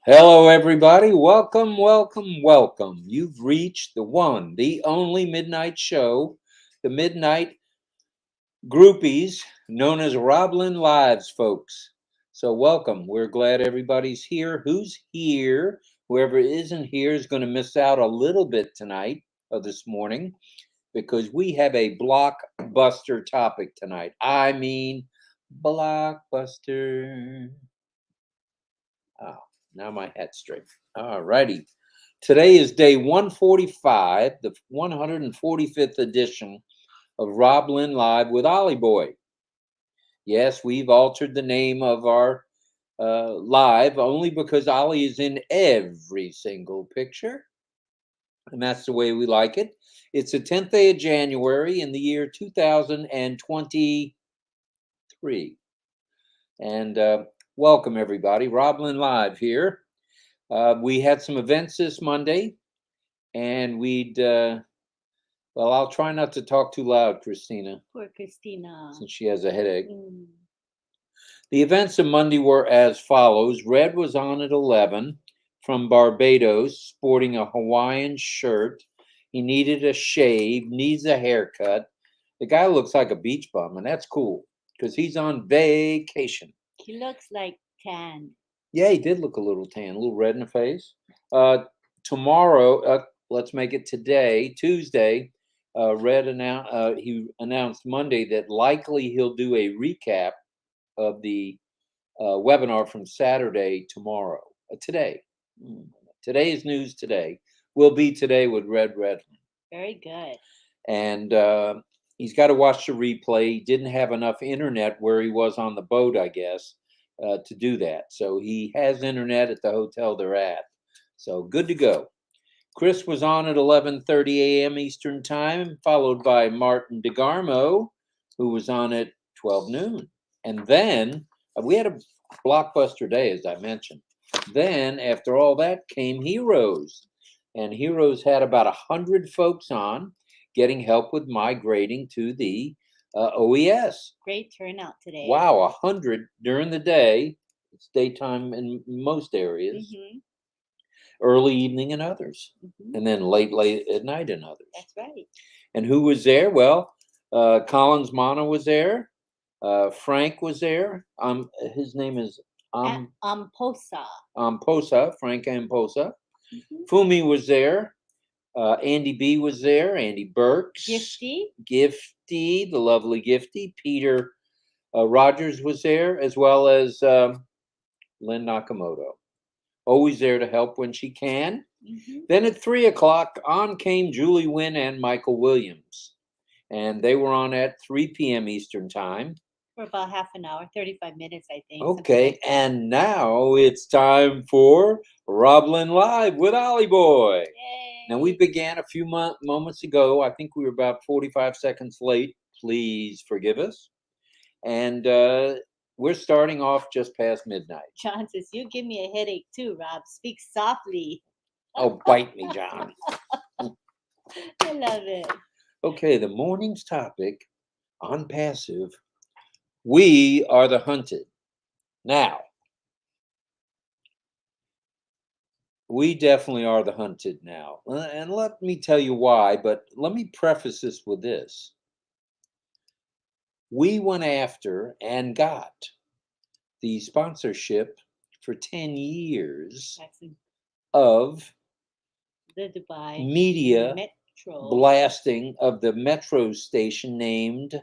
Hello, everybody. Welcome, welcome, welcome. You've reached the one, the only midnight show, the Midnight Groupies, known as RobLynn Lives, folks. So, welcome. We're glad everybody's here. Who's here? Whoever isn't here is going to miss out a little bit tonight or this morning because we have a blockbuster topic tonight. I mean, blockbuster. Oh, now my head's straight. All righty. Today is day 145, the 145th edition of RobLynn Live with Ollie Boy. Yes, we've altered the name of our live only because Ollie is in every single picture, and that's the way we like it. It's the 10th day of January in the year 2023. And welcome, everybody. RobLynn Live here. We had some events this Monday, and well, I'll try not to talk too loud, Christina, Poor Christina. since she has a headache. Mm. The events of Monday were as follows. Red was on at 11 from Barbados, sporting a Hawaiian shirt. He needed a shave, needs a haircut. The guy looks like a beach bum, and that's cool because he's on vacation. He looks like tan. Yeah, he did look a little tan, a little red in the face. Tomorrow, let's make it today, Tuesday. He announced Monday that likely he'll do a recap of the webinar from Saturday tomorrow. Today. Today is news today. Will be today with Red Redland. Very good. And he's got to watch the replay. He didn't have enough internet where he was on the boat, I guess, to do that. So he has internet at the hotel they're at. So good to go. Chris was on at 11:30 a.m. Eastern Time, followed by Martin DeGarmo, who was on at 12 noon. And then we had a blockbuster day, as I mentioned. Then, after all that, came Heroes. And Heroes had about 100 folks on getting help with migrating to the OES. Great turnout today. Wow, 100 during the day. It's daytime in most areas, early evening in others, and then late at night in others. That's right. And who was there? Well, Collins Mana was there. Frank was there. His name is Amposa. Frank Amposa. Fumi was there. Andy B was there. Andy Burks. Gifty, the lovely Gifty. Peter Rogers was there, as well as Lynn Nakamoto. Always there to help when she can. Then at 3 o'clock, on came Julie Wynn and Michael Williams. And they were on at 3 p.m. Eastern Time. For about half an hour, 35 minutes, I think. Okay, like and now it's time for RobLynn Live with Ollie Boy. Yay. Now, we began a few moments ago. I think we were about 45 seconds late. Please forgive us. And we're starting off just past midnight. John says, you give me a headache too, Rob. Speak softly. Oh, bite me, John. I love it. Okay, the morning's topic on passive. We are the hunted. Now, we definitely are the hunted now. And let me tell you why, but let me preface this with this. We went after and got the sponsorship for 10 years of the Dubai media Metro blasting of the Metro station named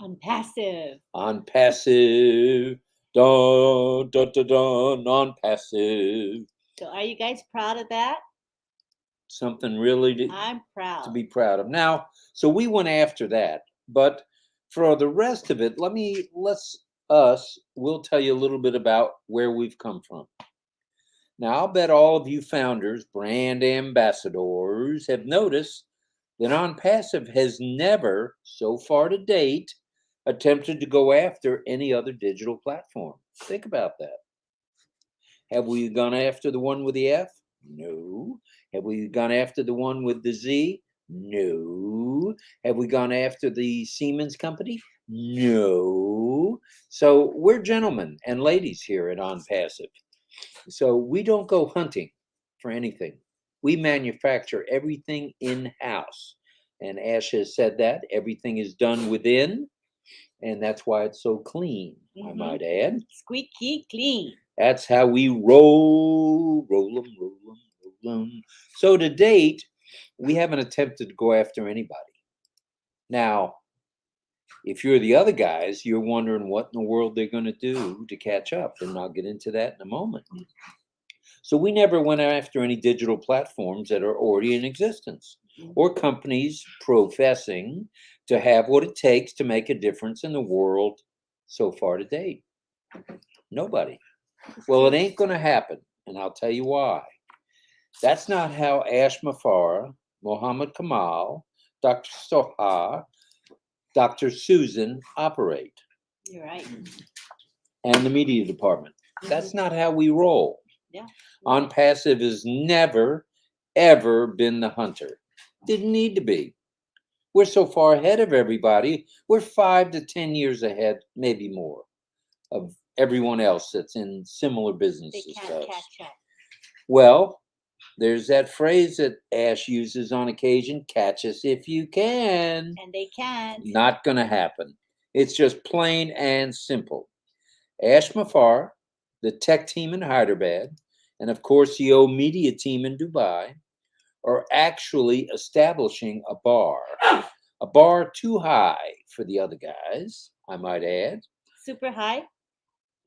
ONPASSIVE. ONPASSIVE. Dun, dun, dun, dun, ONPASSIVE. So are you guys proud of that? Something really I'm proud to be proud of. Now, so we went after that, but for the rest of it, we'll tell you a little bit about where we've come from. Now, I'll bet all of you founders, brand ambassadors, have noticed that ONPASSIVE has never, so far to date, attempted to go after any other digital platform. Think about that. Have we gone after the one with the F? No. Have we gone after the one with the Z? No. Have we gone after the Siemens company? No. So we're gentlemen and ladies here at ONPASSIVE. So we don't go hunting for anything. We manufacture everything in-house. And Ash has said that everything is done within, and that's why it's so clean, I Mm-hmm. might add. Squeaky clean. That's how we roll them, roll them, roll them. So to date, we haven't attempted to go after anybody. Now, if you're the other guys, you're wondering what in the world they're going to do to catch up, and I'll get into that in a moment. So we never went after any digital platforms that are already in existence or companies professing to have what it takes to make a difference in the world so far to date. Nobody. Well, it ain't going to happen, and I'll tell you why. That's not how Ash Mafara, Mohammed Kamal, Dr. Soha, Dr. Susan operate, You're right. and the media department. That's not how we roll. Yeah. ONPASSIVE has never, ever been the hunter. Didn't need to be. We're so far ahead of everybody. We're 5 to 10 years ahead, maybe more, of everyone else that's in similar They businesses can't to us. catch up. Well, there's that phrase that Ash uses on occasion, catch us if you can. And they can't. Not going to happen. It's just plain and simple. Ash Mafar, the tech team in Hyderabad, and of course the O media team in Dubai, are actually establishing a bar too high for the other guys, I might add. Super high.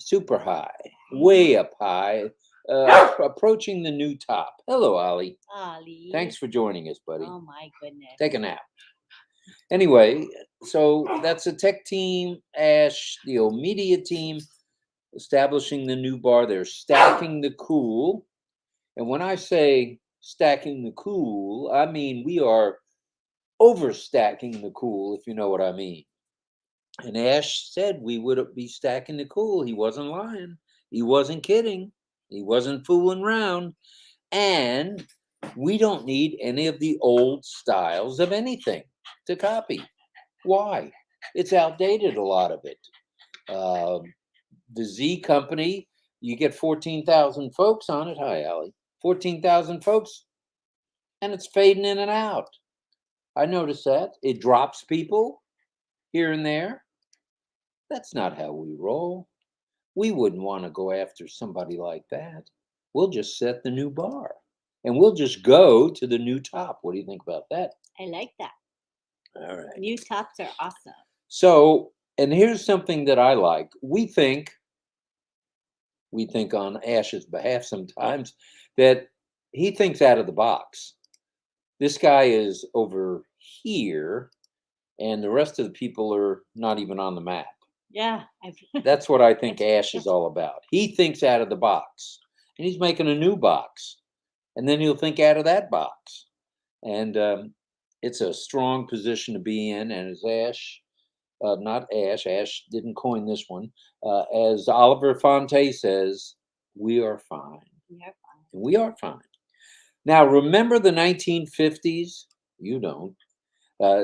Super high, way up high, approaching the new top. Hello, Ali. Ali. Thanks for joining us, buddy. Oh my goodness. Take a nap. Anyway, so that's the tech team, Ash, the O media team, establishing the new bar. They're stacking the cool. And when I say stacking the cool, I mean we are overstacking the cool, if you know what I mean. And Ash said we would be stacking the cool. He wasn't lying. He wasn't kidding. He wasn't fooling around. And we don't need any of the old styles of anything to copy. Why? It's outdated, a lot of it. The Z Company, you get 14,000 folks on it. Hi, Allie. 14,000 folks, and it's fading in and out. I noticed that. It drops people here and there. That's not how we roll. We wouldn't want to go after somebody like that. We'll just set the new bar, and we'll just go to the new top. What do you think about that? I like that. All right. New tops are awesome. So, and here's something that I like. We think on Ash's behalf sometimes that he thinks out of the box. This guy is over here, and the rest of the people are not even on the map. Yeah. That's what I think Ash is all about. He thinks out of the box, and he's making a new box, and then he'll think out of that box. And it's a strong position to be in. And as Ash, not Ash, Ash didn't coin this one, as Oliver Fonte says, we are fine. We are fine. And we are fine. Now, remember the 1950s? You don't.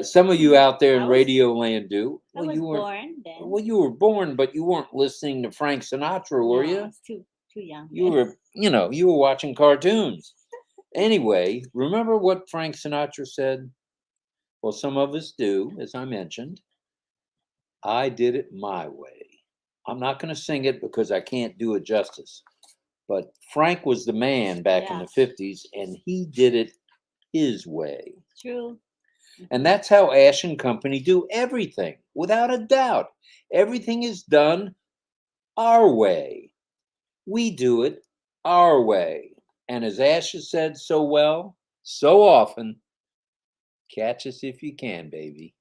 Some of you out there in radio land do. I was born then. Well, you were born, but you weren't listening to Frank Sinatra, were you? I was too young. You were, you were watching cartoons. Anyway, remember what Frank Sinatra said? Well, some of us do, as I mentioned. I did it my way. I'm not going to sing it because I can't do it justice. But Frank was the man back in the 50s, and he did it his way. True. And that's how Ash and Company do everything, without a doubt. Everything is done our way. We do it our way. And as Ash has said so well, so often, catch us if you can, baby.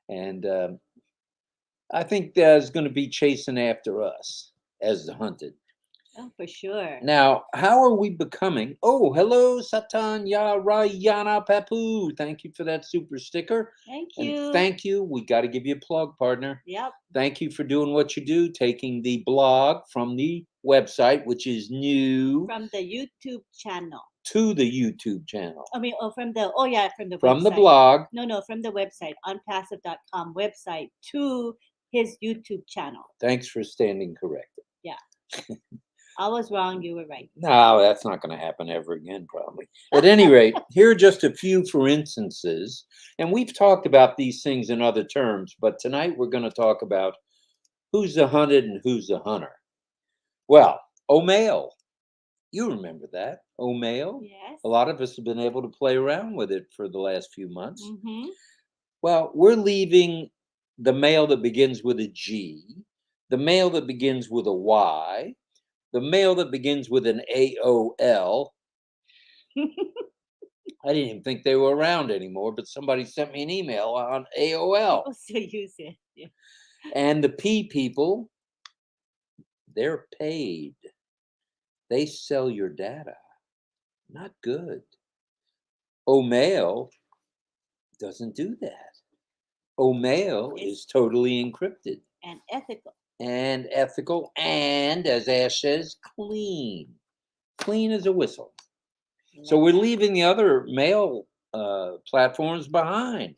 And I think there's going to be chasing after us as the hunted. Oh, for sure. Now, how are we becoming? Oh, hello, Satan Yarayana Papu. Thank you for that super sticker. Thank you. And thank you. We got to give you a plug, partner. Yep. Thank you for doing what you do, taking the blog from the website, which is new. From the YouTube channel. To the YouTube channel. I mean, from the website. From the blog. No, from the website, onpassive.com website to his YouTube channel. Thanks for standing corrected. Yeah. I was wrong. You were right. No, that's not going to happen ever again, probably. At any rate, here are just a few for instances. And we've talked about these things in other terms, but tonight we're going to talk about who's the hunted and who's the hunter. Well, O'Mail. You remember that, O'Mail? Yes. A lot of us have been able to play around with it for the last few months. Mm-hmm. Well, we're leaving the mail that begins with a G, the mail that begins with a Y, the mail that begins with an AOL. I didn't even think they were around anymore, but somebody sent me an email on AOL. People still use it. Yeah. And the P people, they're paid. They sell your data. Not good. O'Mail doesn't do that. O'Mail is totally encrypted. And ethical. And ethical, and as Ash says, clean. Clean as a whistle. So we're leaving the other mail platforms behind.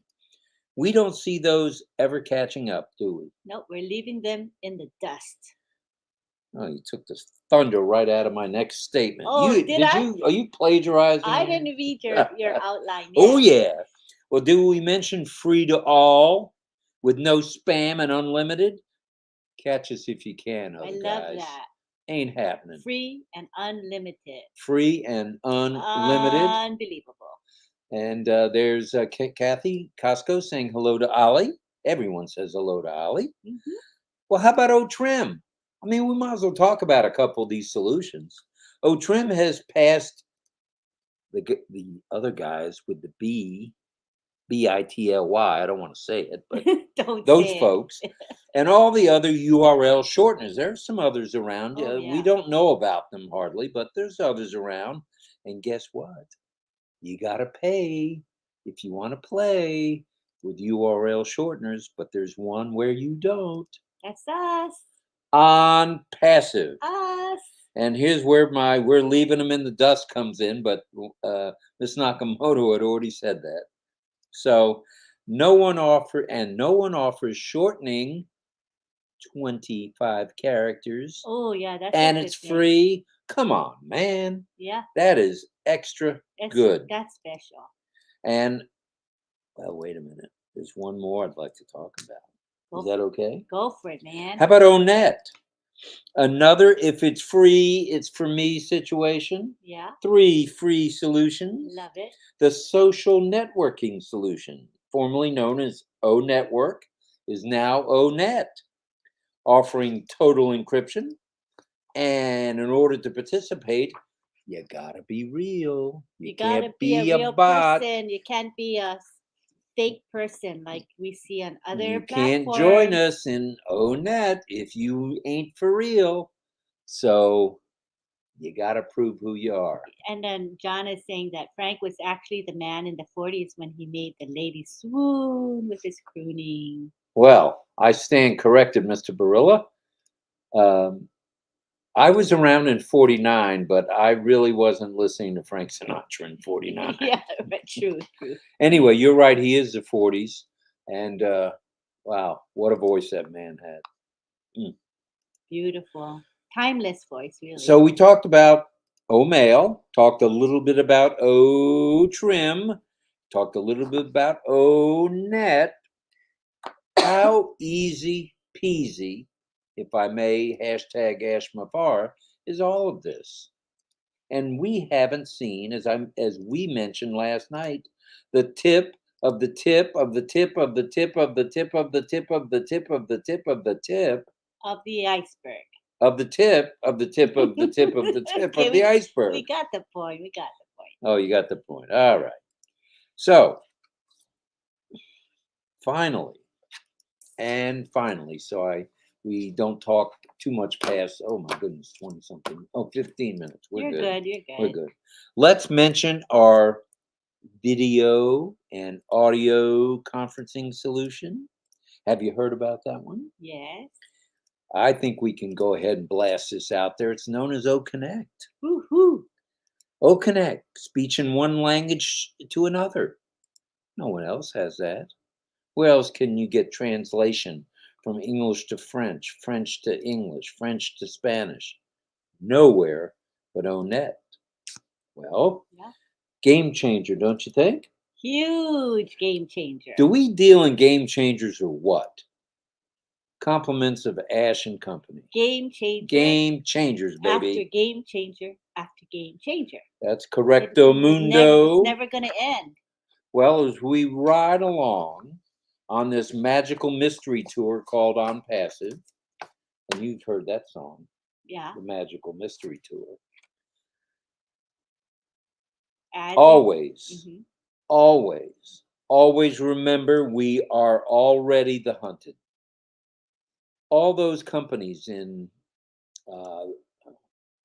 We don't see those ever catching up, do we? Nope, we're leaving them in the dust. Oh, you took the thunder right out of my next statement. Oh, did I? Are you plagiarizing? I me? didn't read your outline yet. Oh yeah. Well, do we mention free to all with no spam and unlimited? Catch us if you can, I other love guys. that. Ain't happening. Free and unlimited. Free and unlimited. Unbelievable. And there's Kathy Costco saying hello to Ollie. Everyone says hello to Ollie. Mm-hmm. Well, how about O-Trim? I mean, we might as well talk about a couple of these solutions. O-Trim has passed the other guys with the B-I-T-L-Y. I don't want to say it, but those folks. And all the other URL shorteners. There's some others around. Oh, yeah. We don't know about them hardly, but there's others around. And guess what? You got to pay if you want to play with URL shorteners, but there's one where you don't. That's us. ONPASSIVE. Us. And here's where my we're leaving them in the dust comes in, but Miss Nakamoto had already said that. So no one offers shortening 25 characters. Oh yeah, that's and it's free. Come on, man. Yeah. That is extra good. That's special. And well, wait a minute. There's one more I'd like to talk about. Is that okay? Go for it, man. How about ONET? Another, if it's free, it's for me situation. Yeah. 3 free solutions. Love it. The social networking solution, formerly known as O-Network, is now ONET, offering total encryption. And in order to participate, you gotta be real. You gotta be a real person. You can't be a fake person like we see on other platforms. You can't join us in ONET if you ain't for real. So you got to prove who you are. And then John is saying that Frank was actually the man in the 40s when he made the lady swoon with his crooning. Well, I stand corrected, Mr. Barilla. I was around in 49, but I really wasn't listening to Frank Sinatra in 49. Yeah, but true. Anyway, you're right. He is the 40s. And wow, what a voice that man had. Beautiful. Timeless voice, really. So we talked about O-Mail, talked a little bit about O-Trim, talked a little bit about O-Net. How easy peasy, if I may, hashtag Ashmafar, is all of this. And we haven't seen, as we mentioned last night, the tip of the tip of the tip of the tip of the tip of the tip of the tip of the tip of the tip of the iceberg. Of the tip of the tip of the tip of the tip of the iceberg. We got the point. We got the point. Oh, you got the point. All right. So finally, so we don't talk too much past, oh my goodness, 20 something. Oh, 15 minutes. You're good. We're good. Let's mention our video and audio conferencing solution. Have you heard about that one? Yes. I think we can go ahead and blast this out there. It's known as O-Connect. Woo-hoo. O-Connect, speech in one language to another. No one else has that. Where else can you get translation from English to French, French to English, French to Spanish? nowhere but Onet. Well, Yeah. game changer, don't you think? Huge game changer. Do we deal in game changers or what? Compliments of Ash and Company. Game changer. Game changers, baby. After game changer after game changer. That's correcto mundo. It's never going to end. Well, as we ride along on this magical mystery tour called ONPASSIVE, and you've heard that song, Yeah. the Magical Mystery Tour. As Always, Mhm. always, always remember we are already the hunted. All those companies in,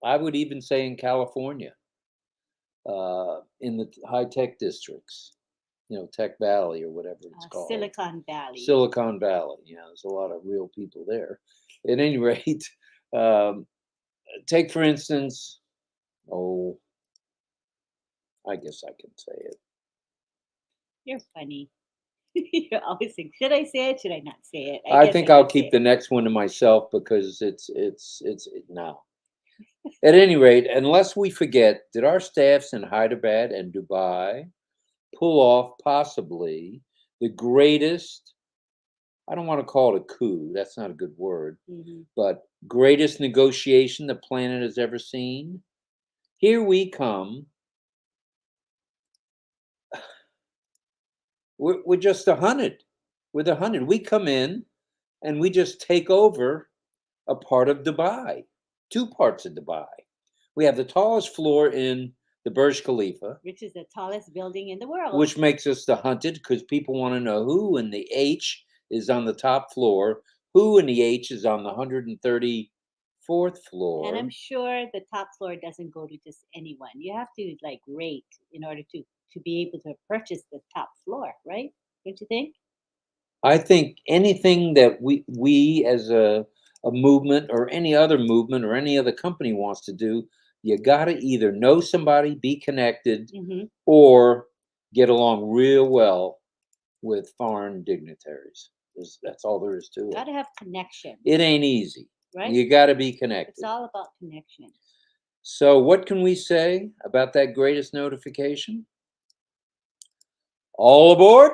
I would even say in California, in the high-tech districts, Tech Valley or whatever it's called. Silicon Valley. Silicon Valley. Yeah, there's a lot of real people there. At any rate, take for instance, I guess I can say it. You're funny. You always think, should I say it? Should I not say it? I guess think I I'll could keep say the next one to myself because it's now. At any rate, unless we forget, did our staffs in Hyderabad and Dubai pull off possibly the greatest, I don't want to call it a coup, that's not a good word, but greatest negotiation the planet has ever seen? Here we come. We're just the hunted. We're the hunted. We come in and we just take over a part of Dubai, two parts of Dubai. We have the tallest floor in the Burj Khalifa, which is the tallest building in the world. which makes us the hunted because people want to know who in the H is on the top floor, who in the H is on the 134th floor. And I'm sure the top floor doesn't go to just anyone. You have to rate in order to be able to purchase the top floor, right? Don't you think? I think anything that we as a movement or any other movement or any other company wants to do, you got to either know somebody, be connected, or get along real well with foreign dignitaries. That's all there is to it. Got to have connection. It ain't easy. Right? You got to be connected. It's all about connection. So what can we say about that greatest notification? All aboard!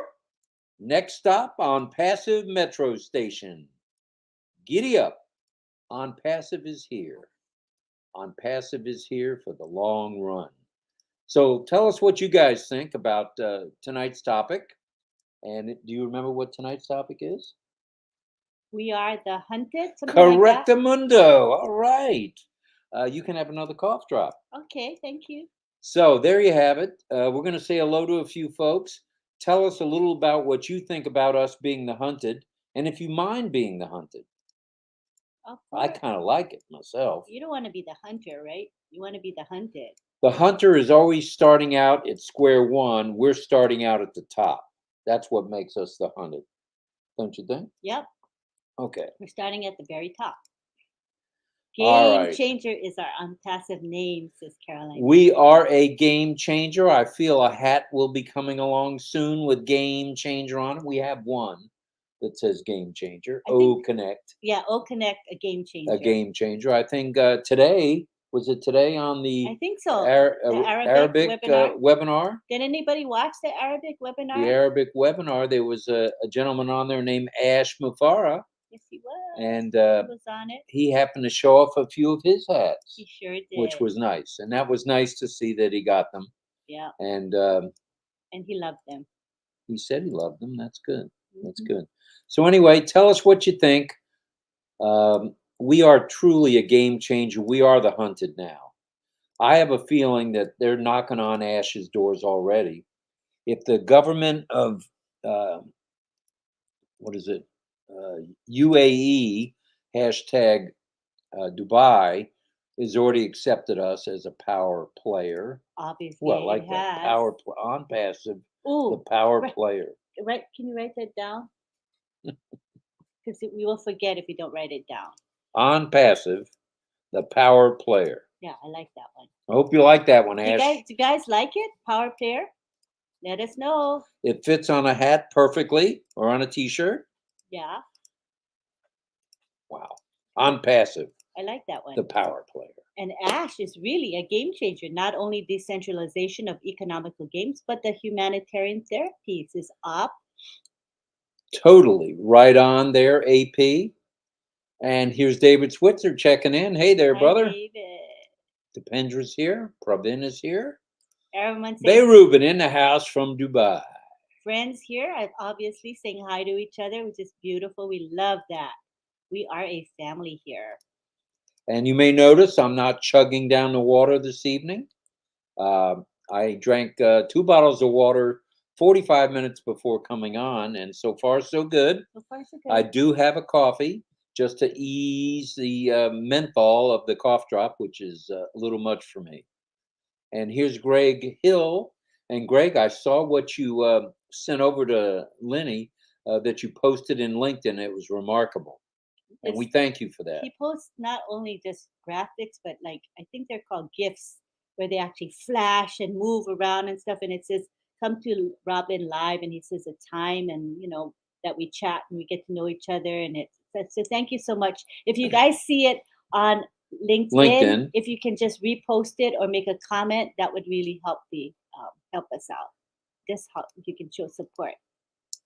Next stop ONPASSIVE Metro Station. Giddy up. ONPASSIVE is here. ONPASSIVE is here for the long run. So tell us what you guys think about tonight's topic. And do you remember what tonight's topic is? We are the hunted. Correctamundo. All right. You can have another cough drop. Okay, thank you. So there you have it. We're going to say hello to a few folks. Tell us a little about what you think about us being the hunted, and if you mind being the hunted. I kind of like it myself. You don't want to be the hunter, right? You want to be the hunted. The hunter is always starting out at square one. We're starting out at the top. That's what makes us the hunted. Don't you think? Yep. Okay. We're starting at the very top. All Game right. changer is our ONPASSIVE name, says Caroline. We are a game changer. I feel a hat will be coming along soon with game changer on it. We have one that says game changer. Connect. Yeah, Connect, a game changer. A game changer. I think today, was it today on the I think so. the Arabic webinar? Did anybody watch the Arabic webinar? The Arabic webinar. There was a gentleman on there named Ash Mufarah. Yes, he was. And he was on it. He happened to show off a few of his hats. He sure did. Which was nice. And that was nice to see that he got them. Yeah. And he loved them. He said he loved them. That's good. That's good. So anyway, tell us what you think. We are truly a game changer. We are the hunted now. I have a feeling that they're knocking on Ash's doors already. If the government of UAE hashtag Dubai has already accepted us as a power player. Obviously, well, like that power ONPASSIVE. Ooh, the power player. Right? Can you write that down? Because we will forget if we don't write it down. ONPASSIVE, the power player. Yeah, I like that one. I hope you like that one, Ash. Do you guys like it? Power player? Let us know. It fits on a hat perfectly or on a t-shirt. Yeah. Wow. ONPASSIVE. I like that one. The power player. And Ash is really a game changer. Not only decentralization of economical games, but the humanitarian therapies is up. Totally right on there, AP. And here's David Switzer checking in. Hey there, Hi, brother. David. Dependra's here. Pravin is here. Everyone saying Beirubin in the house from Dubai. friends here are obviously saying hi to each other, which is beautiful. We love that. We are a family here. And you may notice I'm not chugging down the water this evening. I drank 2 bottles of water 45 minutes before coming on, and so far so good. So far, so I good. do have a coffee just to ease the menthol of the cough drop, which is a little much for me. And here's Greg Hill. And Greg, I saw what you sent over to Lenny that you posted in LinkedIn. It was remarkable. And we This thank you for that. he posts not only just graphics, but like I think they're called GIFs, where they actually flash and move around and stuff. And it says, "Come to RobLynn Live," and he says a time, and that we chat and we get to know each other. And so thank you so much. If you guys see it on LinkedIn, if you can just repost it or make a comment, that would really help us out. Just how you can show support.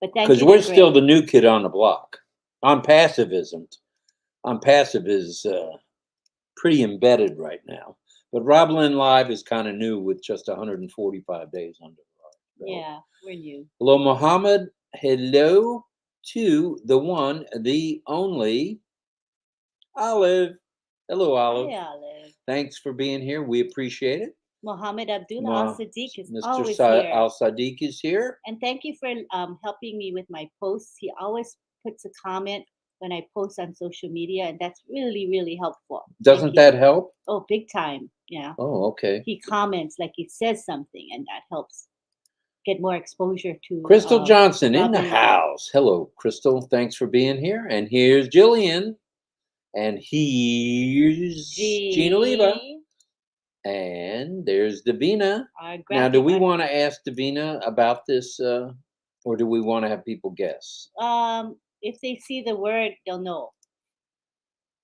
But thank you. Because we're still the new kid on the block. ONPASSIVE isn't. ONPASSIVE is pretty embedded right now. But RobLynn Live is kind of new with just 145 days under the belt. Yeah, we're new. Hello, Mohammed. Hello to the one, the only Olive. Hello, Olive. Hi, Olive. Thanks for being here. We appreciate it. Mohammed Abdullah Al Sadiq is Mr. always here. Al Sadiq is here. And thank you for helping me with my posts. He always puts a comment when I post on social media, and that's really, really helpful. Doesn't that help? Oh, big time. Yeah. Oh, okay. He comments, like he says something, and that helps get more exposure to Crystal Johnson in the RobLynn Live. house. Hello, Crystal. Thanks for being here. And here's Jillian. And here's Gina Leva. And there's Davina. Now, do we want to ask Davina about this, or do we want to have people guess? If they see the word, they'll know.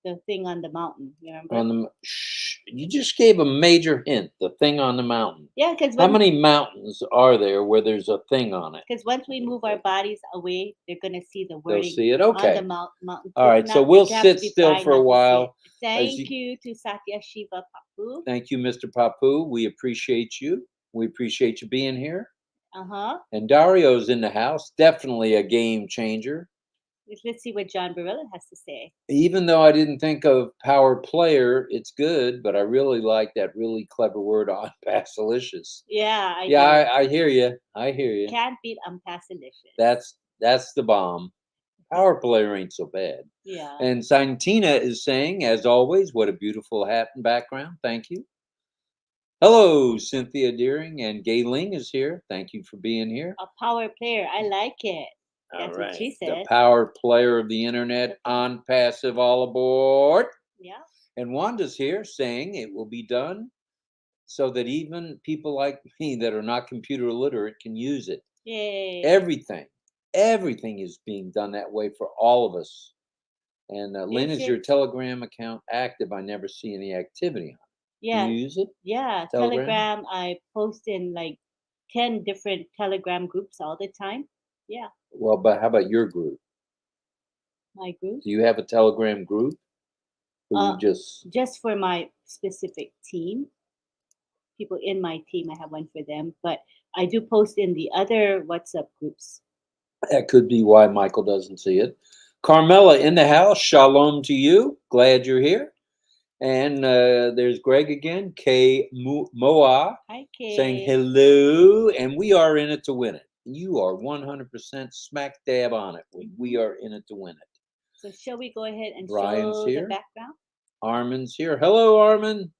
The thing on the mountain, you remember? On the you just gave a major hint. The thing on the mountain. Yeah, because how many mountains are there where there's a thing on it? Because once we move our bodies away, they're gonna see the wording. They'll see it. Okay. On the mountain. All right. So we'll sit still for a while. Thank you to Satya Shiva Papu. Thank you, Mr. Papu. We appreciate you. We appreciate you being here. And Dario's in the house. Definitely a game changer. Let's see what John Barilla has to say. Even though I didn't think of power player, it's good, but I really like that really clever word on Passalicious. Yeah, I hear you. I hear you. Can't beat Passalicious. That's the bomb. Power player ain't so bad. Yeah. And Santina is saying, as always, what a beautiful hat and background. Thank you. Hello, Cynthia Deering, and Gayling is here. Thank you for being here. A power player. I like it. That's what she said. The power player of the internet, ONPASSIVE, all aboard. Yeah. And Wanda's here saying it will be done so that even people like me that are not computer literate can use it. Yay. Everything is being done that way for all of us. And Lynn, is your Telegram account active? I never see any activity on it. Yeah. Do you use it? Yeah. Telegram, I post in like 10 different Telegram groups all the time. Yeah. Well, but how about your group? My group? Do you have a Telegram group? Or just for my specific team. People in my team, I have one for them. But I do post in the other WhatsApp groups. That could be why Michael doesn't see it. Carmela in the house. Shalom to you. Glad you're here. And there's Greg again. K Moa. Hi, Kay. Saying hello. And we are in it to win it. You are 100% smack dab on it. We are in it to win it. So shall we go ahead and Brian's show here. the background? Armin's here. Hello, Armin.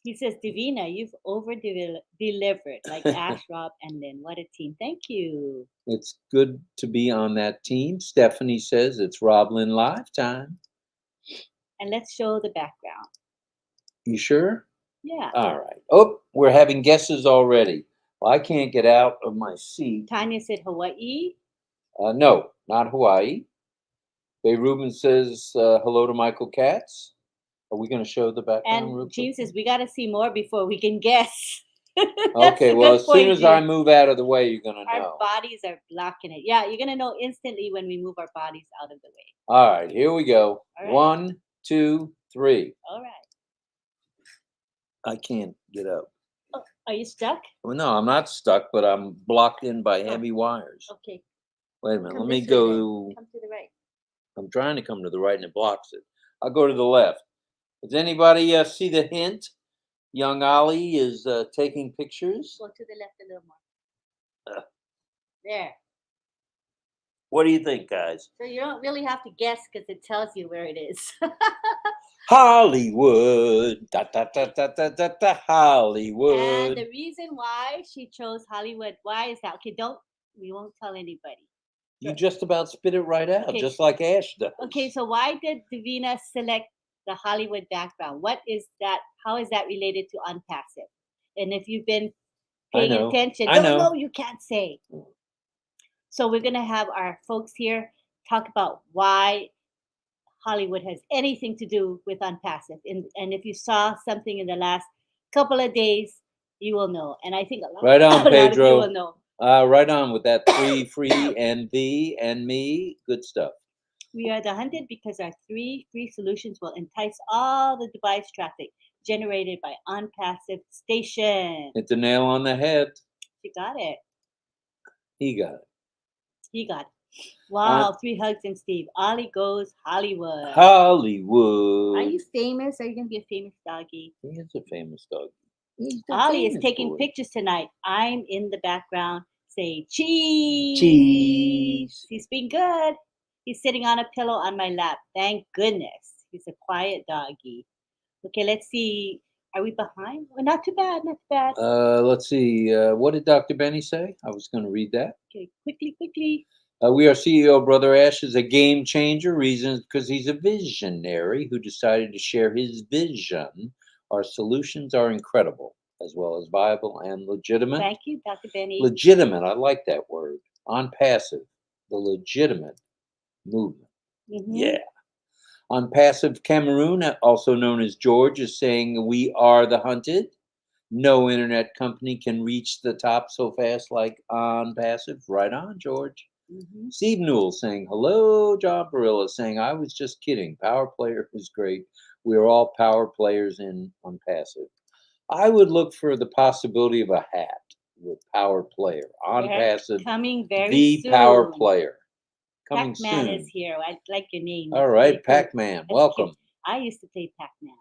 He says, Divina, you've over-delivered like Ash, Rob, and Lynn. What a team. Thank you. It's good to be on that team. Stephanie says it's RobLynn Live time. And let's show the background. You sure? Yeah. All right. Oh, we're having guesses already. Well, I can't get out of my seat. Tanya said Hawaii. No, not Hawaii. Bay Rubin says hello to Michael Katz. Are we going to show the background real And Gene quick? says we got to see more before we can guess. That's Okay, a well, good as soon point, as I Gene. move out of the way, you're going to Our know. bodies are blocking it. Yeah, you're gonna know instantly when we move our bodies out of the way. All right, here we go. All right. 1, 2, 3. All right. I can't get up. Oh, are you stuck? Well, no, I'm not stuck, but I'm blocked in by Oh. heavy wires. Okay. Wait a minute. Come Let me this way then. go. Come to the right. I'm trying to come to the right and it blocks it. I'll go to the left. Does anybody see the hint? Young Ollie is taking pictures. Go to the left a little more. Uh. There. What do you think, guys? So you don't really have to guess because it tells you where it is. Hollywood. Da, da, da, da, da, da, da, And Hollywood. the reason why she chose Hollywood, why is that? Okay, we won't tell anybody. You just about spit it right out, Okay. just like Ash does. Okay, so why did Davina select the Hollywood background? What is that? How is that related to unpassive? And if you've been paying know. attention, I know. no, you can't say. So we're gonna have our folks here talk about why Hollywood has anything to do with unpassive. And if you saw something in the last couple of days, you will know. And I think Right on, a lot of you Pedro. will know. Right on with that free, and thee, and me. Good stuff. We are the hunted because our 3 free solutions will entice all the device traffic generated by unpassive station. Hit the nail on the head. You got it. He got it. He got it. Wow, 3 hugs and Steve. Ollie goes Hollywood. Hollywood. Are you famous? Are you going to be a famous doggy? He is a famous dog. He's the Ollie is famous taking boy. pictures tonight. I'm in the background. Say cheese. Cheese. He's been good. He's sitting on a pillow on my lap. Thank goodness. He's a quiet doggy. Okay, let's see. Are we behind? Oh, not too bad. Not too bad. Let's see. What did Dr. Benny say? I was going to read that. Okay, quickly. We are CEO Brother Ash is a game changer. Reasons because he's a visionary who decided to share his vision. Our solutions are incredible, as well as viable and legitimate. Thank you, Dr. Benny. Legitimate. I like that word. Unpassive. The legitimate movement. Mhm. Yeah. Unpassive Cameroon, also known as George, is saying we are the hunted. No internet company can reach the top so fast like Unpassive. Right on, George. Mhm. Steve Newell saying hello. John Barilla saying I was just kidding. Power player is great. We are all power players in Unpassive. I would look for the possibility of a hat with power player. Unpassive. Coming very The soon. power player. Coming Pac-Man soon. is here. I like your name. All It's right, really cool. Pac-Man. That's Welcome. cute. I used to play Pac-Man.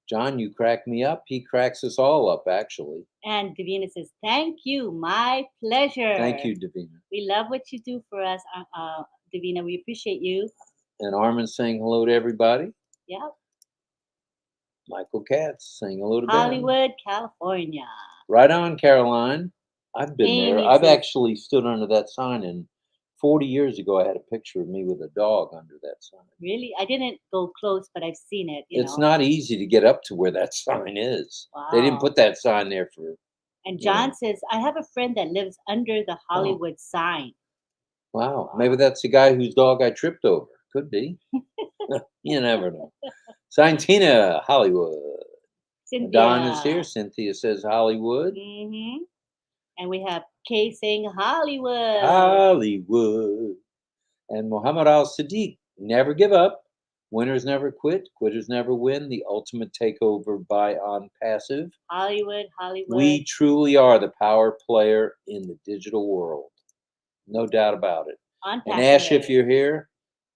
John, you crack me up. He cracks us all up, actually. And Davina says, thank you. My pleasure. Thank you, Davina. We love what you do for us, Davina. We appreciate you. And Armin saying hello to everybody. Yep. Michael Katz saying hello to Ben. Hollywood, California. Right on, Caroline. I've been there. Amy I've says- actually stood under that sign, and 40 years ago, I had a picture of me with a dog under that sign. Really? I didn't go close, but I've seen it. You It's know. not easy to get up to where that sign is. They didn't Wow. put that sign there for. And you John know. says, I have a friend that lives under the Hollywood sign. Wow. Maybe that's the guy whose dog I tripped over. Could be. You never know. Tina, Hollywood. Cynthia. Don is here. Cynthia says Hollywood. Mm-hmm. And we have Kay saying Hollywood. Hollywood. And Muhammad Al Sadiq, never give up. Winners never quit. Quitters never win. The ultimate takeover by Unpassive. Hollywood. We truly are the power player in the digital world. No doubt about it. Unpassive. And Ash, if you're here,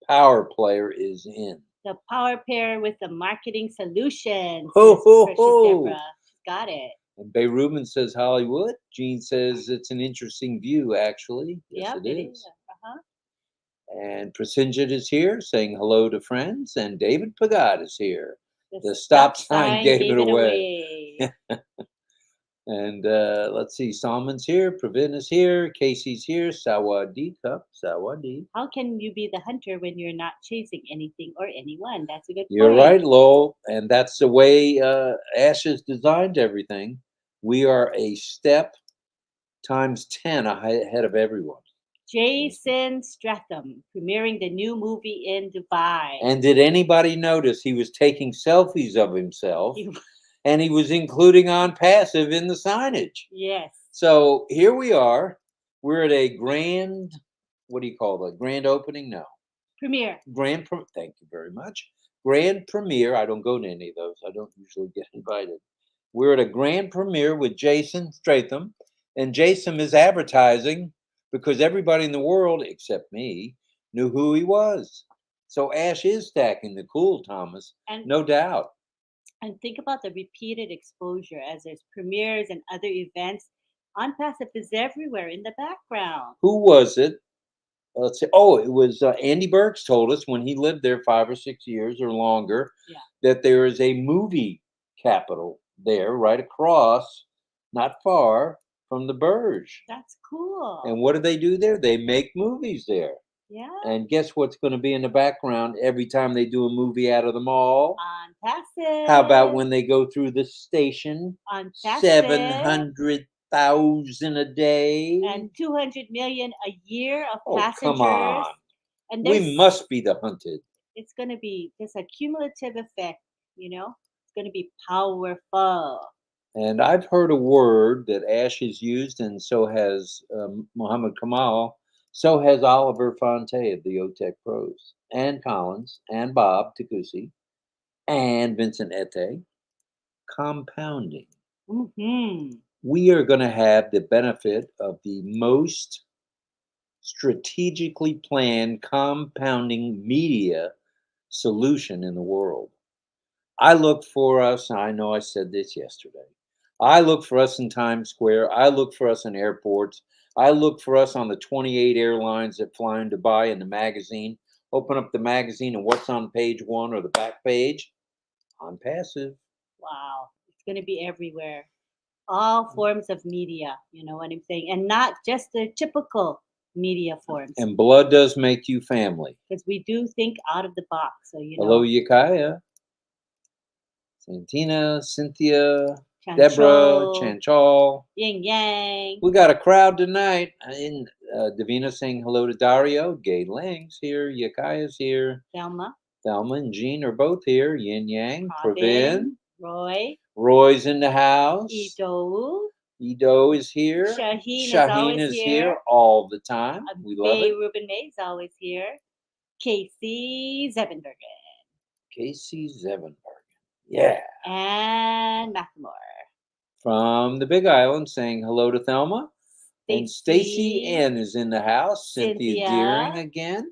power player is in. The power pair with the marketing solution. Ho, says ho, Precious ho. Deborah. She's got it. And Bay Rubin says Hollywood. Gene says it's an interesting view, actually. Yes, Yep, it is. Uh-huh. And Prasinjit is here saying hello to friends. And David Pagat is here. The stop sign gave it away. And let's see, Salman's here, Pravin is here, Casey's here, Sawadee Cup, Sawadee. How can you be the hunter when you're not chasing anything or anyone? That's a good You're point. right, Lowell. And that's the way Ash has designed everything. We are a step times 10 ahead of everyone. Jason Stratham premiering the new movie in Dubai. And did anybody notice he was taking selfies of himself, He- and he was including ONPASSIVE in the signage? yes. So here we are. We're at a grand, what do you call that? Grand opening? No. Premiere. Thank you very much. Grand premiere. I don't go to any of those. I don't usually get invited. We're at a grand premiere with Jason Stratham, and Jason is advertising because everybody in the world, except me, knew who he was. So Ash is stacking the cool, Thomas, And no doubt. and think about the repeated exposure as there's premieres and other events. OnPassive is everywhere in the background. Who was it? Let's see. Oh, it was Andy Burks told us when he lived there 5 or 6 years or longer Yeah. that there is a movie capital there right across, not far from the Burj. That's cool. And what do they do there? They make movies there. Yeah. And guess what's going to be in the background every time they do a movie out of the mall? OnPassive. How about when they go through the station? OnPassive. 700,000 a day. And 200 million a year of Oh, passengers. come on. And We must be the hunted. it's going to be just a cumulative effect, It's going to be powerful. And I've heard a word that Ash has used, and so has Muhammad Kamal, so has Oliver Fonte of the OTEC Pros, and Collins, and Bob Takusi, and Vincent Ete. Compounding. Mhm. We are going to have the benefit of the most strategically planned compounding media solution in the world. I look for us, and I know I said this yesterday. I look for us in Times Square. I look for us in airports. I look for us on the 28 airlines that fly in Dubai in the magazine. Open up the magazine, and what's on page one or the back page? OnPassive. Wow. It's going to be everywhere. All forms of media, you know what I'm saying? And not just the typical media forms. And blood does make you family. Because we do think out of the box. So, Hello, Yakaya, Santina, Cynthia, Deborah, Chanchol, Chanchal. Yin Yang, We got a crowd tonight. In Davina saying hello to Dario. Gay Lang's here. Yakaya's here. Thelma, Thelma and Jean are both here. Yin Yang, Pravin, Pravin. Roy, Roy's in the house. Ido, Ido is here. Shaheen is here all the time. We love Bay it. Ruben May is always here. Casey Zevenbergen. Casey Zevenbergen. Yeah. And Macklemore. From the Big Island saying hello to Thelma. And Stacy N is in the house. Cynthia Deering again.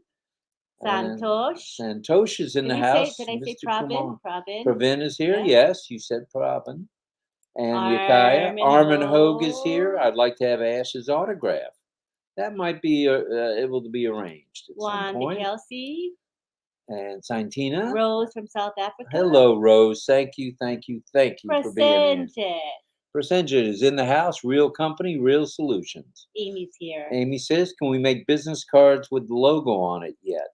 Santosh. Santosh is in the house. Did I say Mr. Pravin? Kumar. Pravin. Pravin is here. Yeah. Yes, you said Pravin. And Yakaya. Armin Hogue is here. I'd like to have Ash's autograph. That might be able to be arranged at some point. Kelsey. And Santina. Rose from South Africa. Hello, Rose. Thank you for being here. Presented is in the house. Real company, real solutions. Amy's here. Amy says, can we make business cards with the logo on it yet?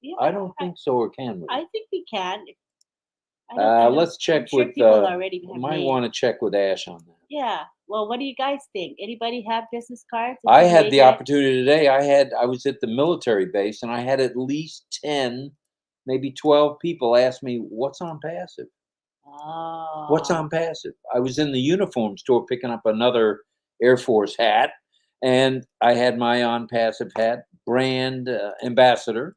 Yeah, I don't think so, or can we? I think we can. Let's check sure with. People already might want to check with Ash on that. Yeah. Well, what do you guys think? Anybody have business cards? I had the opportunity today. I was at the military base, and I had at least 10, maybe 12 people ask me, "What's OnPassive?" Oh. What's OnPassive? I was in the uniform store picking up another Air Force hat, and I had my OnPassive hat, brand ambassador,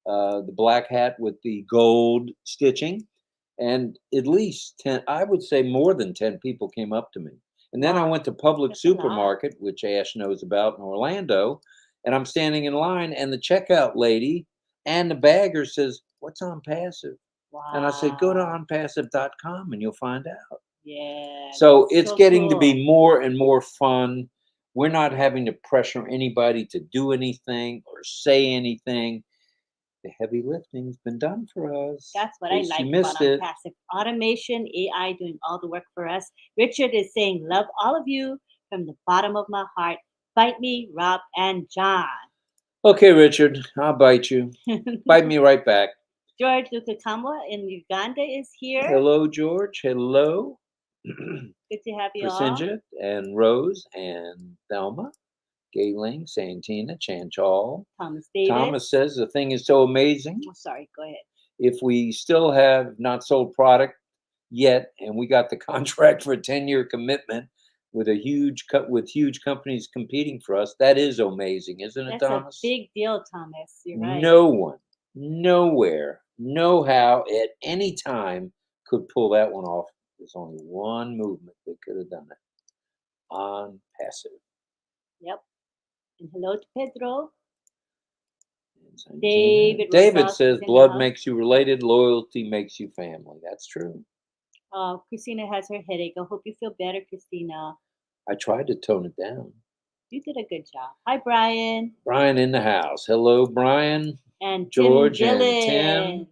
the black hat with the gold stitching. And at least 10, I would say more than 10 people came up to me. And then I went to Public Supermarket, which Ash knows about in Orlando, and I'm standing in line, and the checkout lady and the bagger says, "What's OnPassive?" Wow. And I said, "Go to onpassive.com and you'll find out." Yeah. So it's getting to cool. be more and more fun. We're not having to pressure anybody to do anything or say anything. The heavy lifting's been done for us. That's what I like about OnPassive. Automation, AI doing all the work for us. Richard is saying, love all of you from the bottom of my heart. Bite me, Rob and John. Okay, Richard, I'll bite you. Bite me right back. George Lukakamwa in Uganda is here. Hello, George. Hello. Good to have you all. Prasenjit and Rose and Thelma Gayling, Santina, Chantal. Thomas Davis. Thomas says the thing is so amazing. Oh, sorry, go ahead. If we still have not sold product yet, and we got the contract for a 10-year commitment with huge companies competing for us, that is amazing, isn't it, That's Thomas? a big deal, Thomas. You're right. No one, nowhere, no how, at any time could pull that one off. There's only one movement that could have done it. On passive. Yep. And hello to Pedro. David Rosales says is in the blood house. makes you related, loyalty makes you family. That's true. Christina has her headache. I hope you feel better, Christina. I tried to tone it down. You did a good job. Hi, Brian. Brian in the house. Hello, Brian. And George Tim and Dillon. Tim.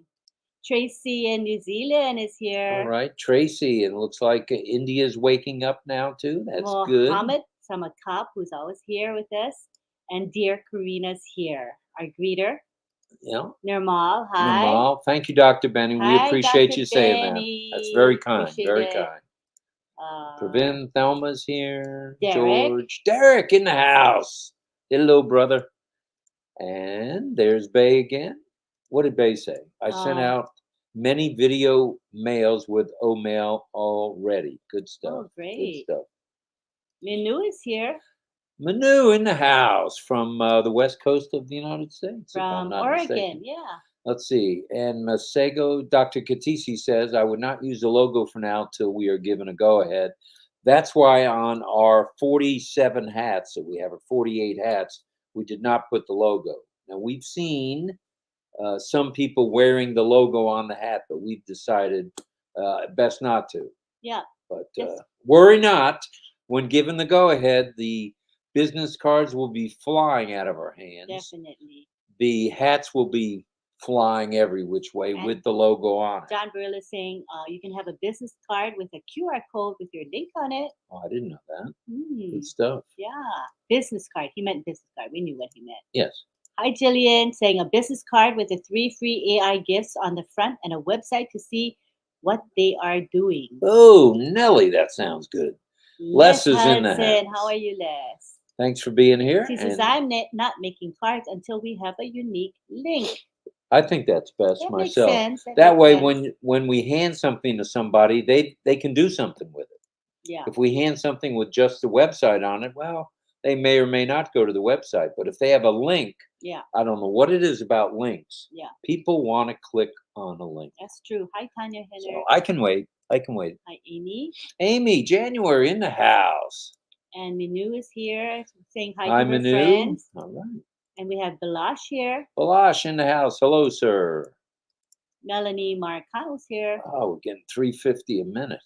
Tracy in New Zealand is here. All right, Tracy, and it looks like India's waking up now too. That's good. Mohammed Samakap, who's always here with us, and dear Karina's here, our greeter. Yeah. Nirmal, hi. Nirmal. Thank you, Dr. Benny. We Hi, appreciate Dr. you saying Benny. that. That's very kind. Appreciate Very it. kind. Uh, Pravin, Thelma's here. Derek. George. Derek in the house. Hello, brother. And there's Bay again. What did Bay say? I sent out many video mails with O-mail already. Good stuff. Oh, great. Good stuff. Minu is here Manu in the house from the west coast of the United States. if I'm from not Oregon. mistaken. Yeah. Let's see. And Masego, Dr. Katisi says, I would not use the logo for now till we are given a go-ahead. That's why on our 47 hats that we have, or 48 hats, we did not put the logo. Now, we've seen some people wearing the logo on the hat, but we've decided best not to. Yeah. But Yes. worry not. When given the go-ahead, the business cards will be flying out of our hands. Definitely. The hats will be flying every which way And with the logo on it. John Burrell is saying you can have a business card with a QR code with your link on it. Oh, I didn't know that. Mm, Good stuff. yeah. Business card. He meant business card. We knew what he meant. Yes. Hi, Jillian, saying a business card with the 3 free AI gifts on the front and a website to see what they are doing. Oh, Nelly, that sounds good. Les is in the Hudson, house. how are you, Les? Thanks for being here. She says, and I'm not making cards until we have a unique link. I think that's best That myself. makes sense. That makes way, sense. when we hand something to somebody, they can do something with it. Yeah. If we hand something with just the website on it, well, they may or may not go to the website. But if they have a link, Yeah. I don't know what it is about links. Yeah. People want to click on a link. That's true. Hi, Tanya Henner. So I can wait. I can wait. Hi, Amy. Amy, January in the house. And Minu is here saying hi Hi, to her Manu. friends. All right. And we have Balash here. Balash in the house. Hello, sir. Melanie Marcano's here. Oh, we're getting $3.50 a minute.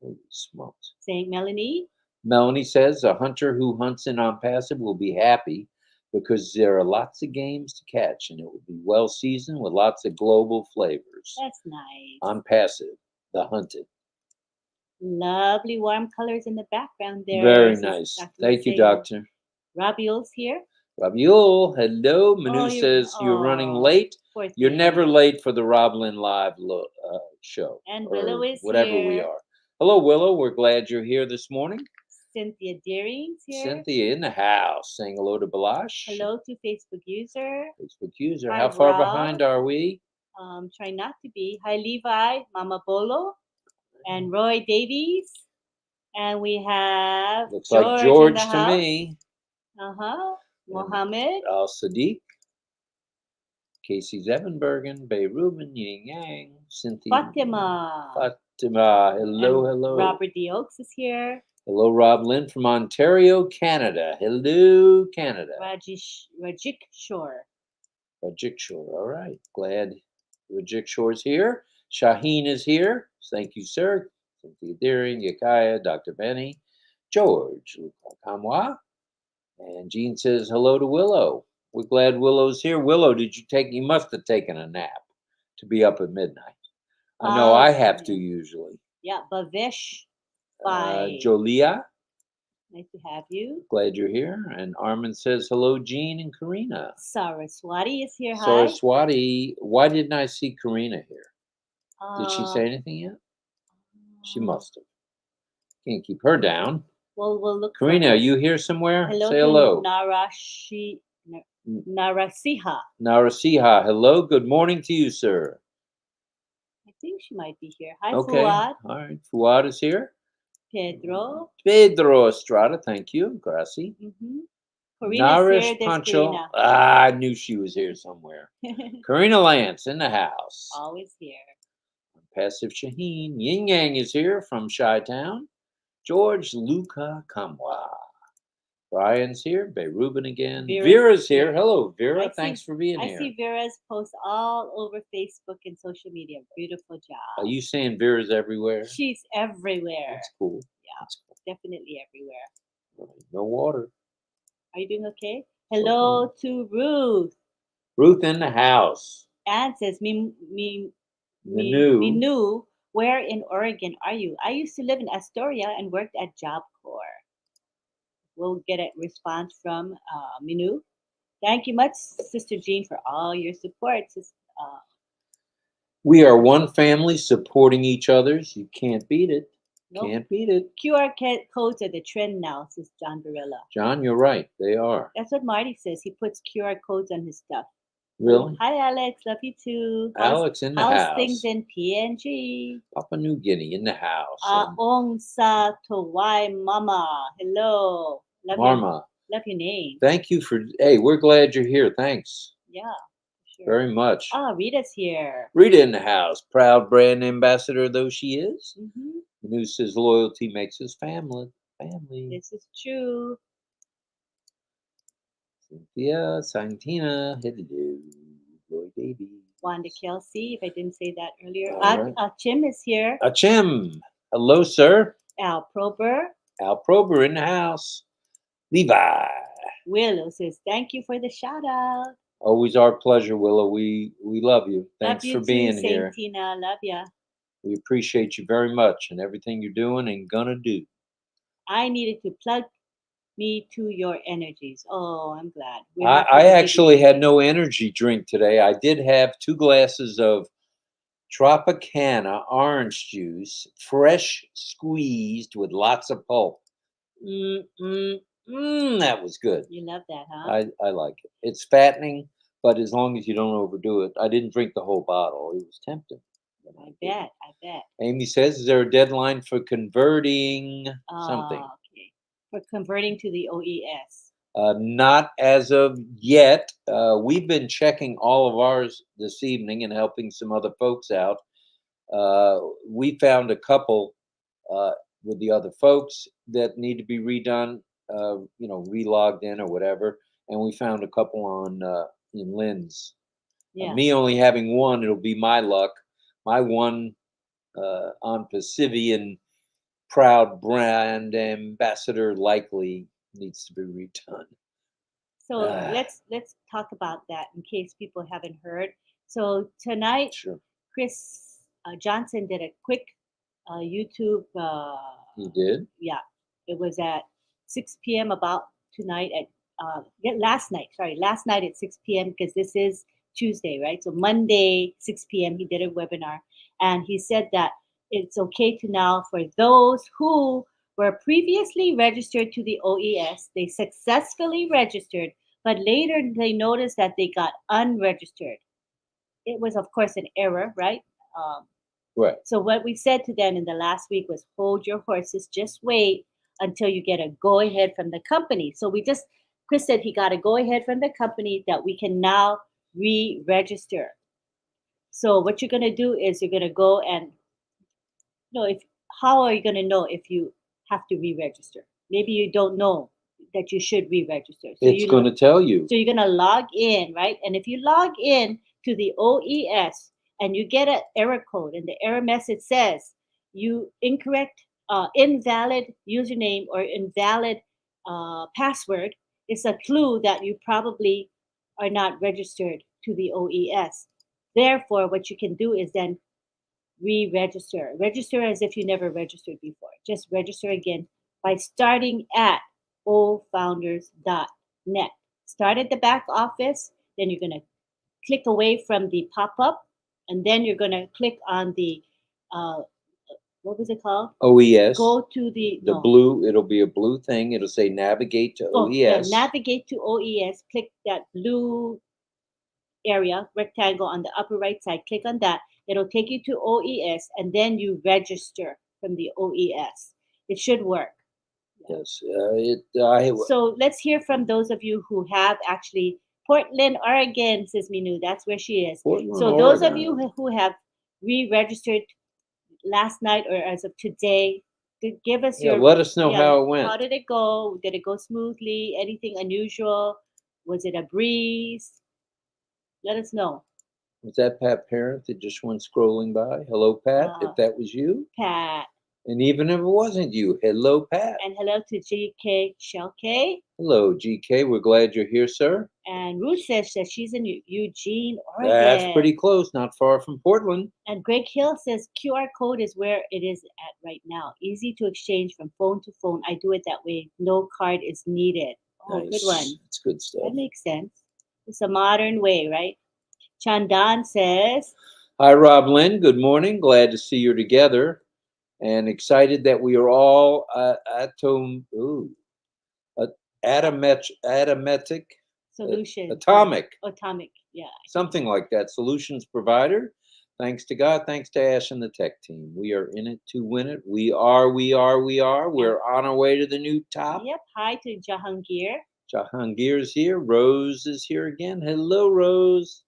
Holy smokes. Saying Melanie. Melanie says a hunter who hunts in on passive will be happy because there are lots of games to catch and it will be well seasoned with lots of global flavors. That's nice. On passive, the hunted. Lovely warm colors in the background there. Very nice. Thank you, Doctor. Rabiul's here. Rabiul, hello. Manu says you're running late. You're never late for the RobLynn Live show. And Willow is whatever here. we are. Hello, Willow. We're glad you're here this morning. Cynthia Deering's here. Cynthia in the house saying hello to Balash. Hello to Facebook user. Facebook user. Hi, How far Rob. behind are we? Try not to be. Hi, Levi, Mama Bolo, and Roy Davies. And we have Looks like George to house. me. Mohammed. Al Sadiq. Casey Zevenbergen. Bay Rubin. Yin Yang. Cynthia. Fatima. Hello, And hello. Robert D. Oaks is here. Hello, Rob Lynn from Ontario, Canada. Hello, Canada. Rajik Shore. Rajik Shore. All right. Glad Rajik Shore's here. Shaheen is here. Thank you, sir. Cynthia Deering, Yakaya, Dr. Benny, George, Kamwa. And Jean says hello to Willow. We're glad Willow's here. Willow, you must have taken a nap to be up at midnight. I know I have to usually. Yeah, Bavish. Jolia. Nice to have you. Glad you're here. And Armin says hello, Jean and Karina. Saraswati is here. Hi. Saraswati. Why didn't I see Karina here? Did she say anything yet? She must have. Can't keep her down. We'll look for Karina, her. you here somewhere? Hello Say to hello. Narasiha. Narasiha, hello. Good morning to you, sir. I think she might be here. Hi, Okay. Fuad. All right. Fuad is here. Pedro. Pedro Estrada, thank you. Gracias. Mm-hmm. Karina's Narish here. There's Pancho. Karina. I knew she was here somewhere. Karina Lance in the house. Always here. Passive Shaheen. Yin Yang is here from Chi-Town. George Luca Kamwa. Brian's here. Beirubin again. Vera's here. Hello, Vera. Thanks for being here. I see Vera's posts all over Facebook and social media. Beautiful job. Are you saying Vera's everywhere? She's everywhere. That's cool. Yeah, That's cool. definitely everywhere. No water. Are you doing okay? Hello to Ruth. Ruth in the house. Anne says, Minu, where in Oregon are you? I used to live in Astoria and worked at Job Corps. We'll get a response from Minu. Thank you much, Sister Jean, for all your support. We are one family supporting each other's. You can't beat it. Nope. Can't beat it. QR codes are the trend now, says John Barilla. John, you're right. They are. That's what Marty says. He puts QR codes on his stuff. Really? Hi, Alex. Love you too. Alex in the house. How's things in PNG? Papua New Guinea in the house. Ong Sa Towai Mama. Hello. Marma. Love your name. Thank you for. Hey, we're glad you're here. Thanks. Yeah. Sure. Very much. Rita's here. Rita in the house. Proud brand ambassador though she is. Mm-hmm. The news says loyalty makes us family. This is true. Cynthia, Santina, hello, Lloyd Davy. Wanda Kelsey, if I didn't say that earlier. Right. Chim is here. Chim. Hello, sir. Al Prober. Al Prober in the house. Levi. Willow says, thank you for the shout out. Always our pleasure, Willow. We love you. Thanks for being here. Tina, love ya. We appreciate you very much and everything you're doing and gonna do. I needed to plug me to your energies. Oh, I'm glad. I actually had no energy drink today. I did have 2 glasses of Tropicana orange juice, fresh squeezed with lots of pulp. That was good. You love that, huh? I like it. It's fattening, but as long as you don't overdo it. I didn't drink the whole bottle. It was tempting. I bet. Amy says, is there a deadline for converting something? Okay. For converting to the OES. Not as of yet. We've been checking all of ours this evening and helping some other folks out. We found a couple with the other folks that need to be redone, relogged in or whatever. And we found a couple on in Lynn's. Yeah. Me only having one, it'll be my luck. My one ONPASSIVE and proud brand ambassador likely needs to be redone. So let's talk about that in case people haven't heard. So tonight, sure. Chris Johnson did a quick YouTube. He did? Yeah. It was at 6 p.m. about tonight last night at 6 p.m. because this is Tuesday, right? So Monday, 6 p.m. he did a webinar and he said that it's okay to now for those who were previously registered to the OES, they successfully registered, but later they noticed that they got unregistered. It was, of course, an error, right? Right. So what we said to them in the last week was hold your horses, just wait until you get a go-ahead from the company. So Chris said he got a go-ahead from the company that we can now re-register. So what you're going to do is you're going to go and how are you going to know if you have to re-register? Maybe you don't know that you should re-register. So it's going to tell you. So you're going to log in, right? And if you log in to the OES and you get an error code and the error message says you invalid username or invalid password, it's a clue that you probably are not registered to the OES. Therefore, what you can do is then re-register. Register as if you never registered before. Just register again by starting at ofounders.net. Start at the back office, then you're going to click away from the pop-up, and then you're going to click on the what was it called? OES. Go to The no. blue, it'll be a blue thing. It'll say navigate to Oh, yeah, OES. navigate to OES. Click that blue area, rectangle on the upper right side. Click on that. It'll take you to OES, and then you register from the OES. It should work. Yes. So let's hear from those of you who have actually Portland, Oregon, says Minu. That's where she is. Portland, So those of Oregon. you who have re-registered last night or as of today, give us Yeah, your let us know how it How went. did it go? Did it go smoothly? Anything unusual? Was it a breeze? Let us know. Was that Pat Parent that just went scrolling by? Hello, Pat, if that was you. Pat. And even if it wasn't you, hello, Pat. And hello to GK Shelke. Hello, GK. We're glad you're here, sir. And Ruth says that she's in Eugene, Oregon. That's pretty close, not far from Portland. And Greg Hill says QR code is where it is at right now. Easy to exchange from phone to phone. I do it that way. No card is needed. Oh, Nice. good one. It's good stuff. That makes sense. It's a modern way, right? Chandan says, hi, RobLynn. Good morning. Glad to see you together. And excited that we are all atomic solution. atomic, yeah. something like that, solutions provider. Thanks to God, thanks to Ash and the tech team. We are in it to win it. We are. We're on our way to the new top. Yep. Hi to Jahangir. Jahangir is here. Rose is here again. Hello, Rose.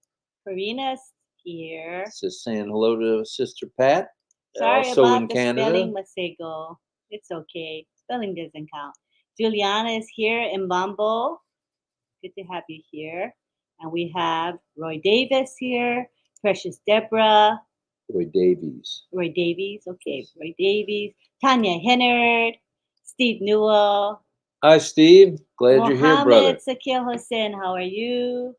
Karina's here. Just saying hello to Sister Pat. Sorry also about in the Canada. spelling, Masego. It's okay. Spelling doesn't count. Juliana is here in Bumble. Good to have you here. And we have Roy Davis here. Precious Deborah. Roy Davies. Okay. Roy Davies. Tanya Hennard. Steve Newell. Hi, Steve. Glad you're here, brother. Mohammed Sakil Hussain, how are you?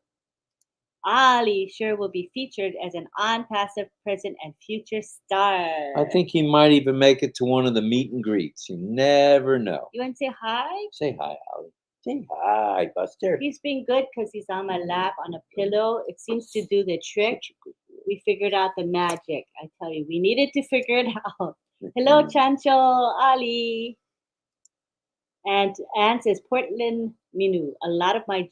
Ali sure will be featured as an ONPASSIVE present and future star. I think he might even make it to one of the meet and greets. You never know. You want to say hi? Say hi, Ali. Say hi, Buster. He's been good because he's on my lap on a pillow. It seems to do the trick. We figured out the magic. I tell you, we needed to figure it out. Hello, Chancho, Ali. And Anne says, Portland, Minu. A lot of my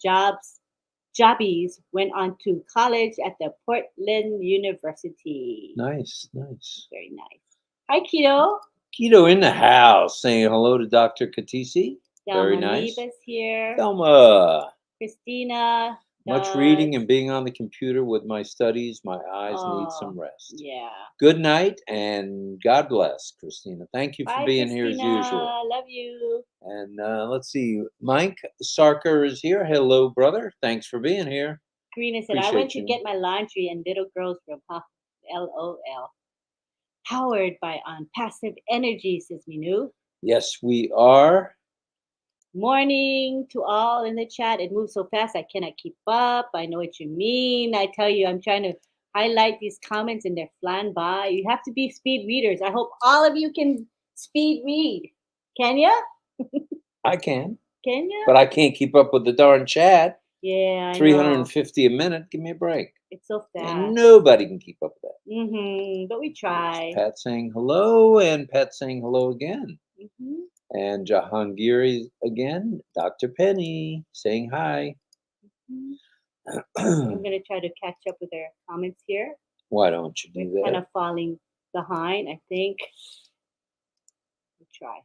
jobbies went on to college at the Portland University. Nice, nice. Very nice. Hi, Keto. Keto in the house, saying hello to Dr. Katisi. Very nice. Thelma here. Thelma. Christina. Much reading and being on the computer with my studies. My eyes need some rest. Yeah. Good night and God bless, Christina. Thank you for being here as usual. Love you. And let's see. Mike Sarker is here. Hello, brother. Thanks for being here. Karina said, I went to get my laundry and little girls from LOL. Powered by ONPASSIVE energy, says Minu. Yes, we are. Morning to all in the chat. It moves so fast, I cannot keep up. I know what you mean. I tell you, I'm trying to highlight these comments and they're flying by. You have to be speed readers. I hope all of you can speed read. Can you? I can. Can you? But I can't keep up with the darn chat. Yeah, I 350 a minute. Give me a break. It's so fast. And nobody can keep up with that. But we try. Pat saying hello and Pat saying hello again. And Jahangiri again. Dr. Penny saying hi. I'm going to try to catch up with their comments here. Why don't you do that? Kind of falling behind, I think. We'll try.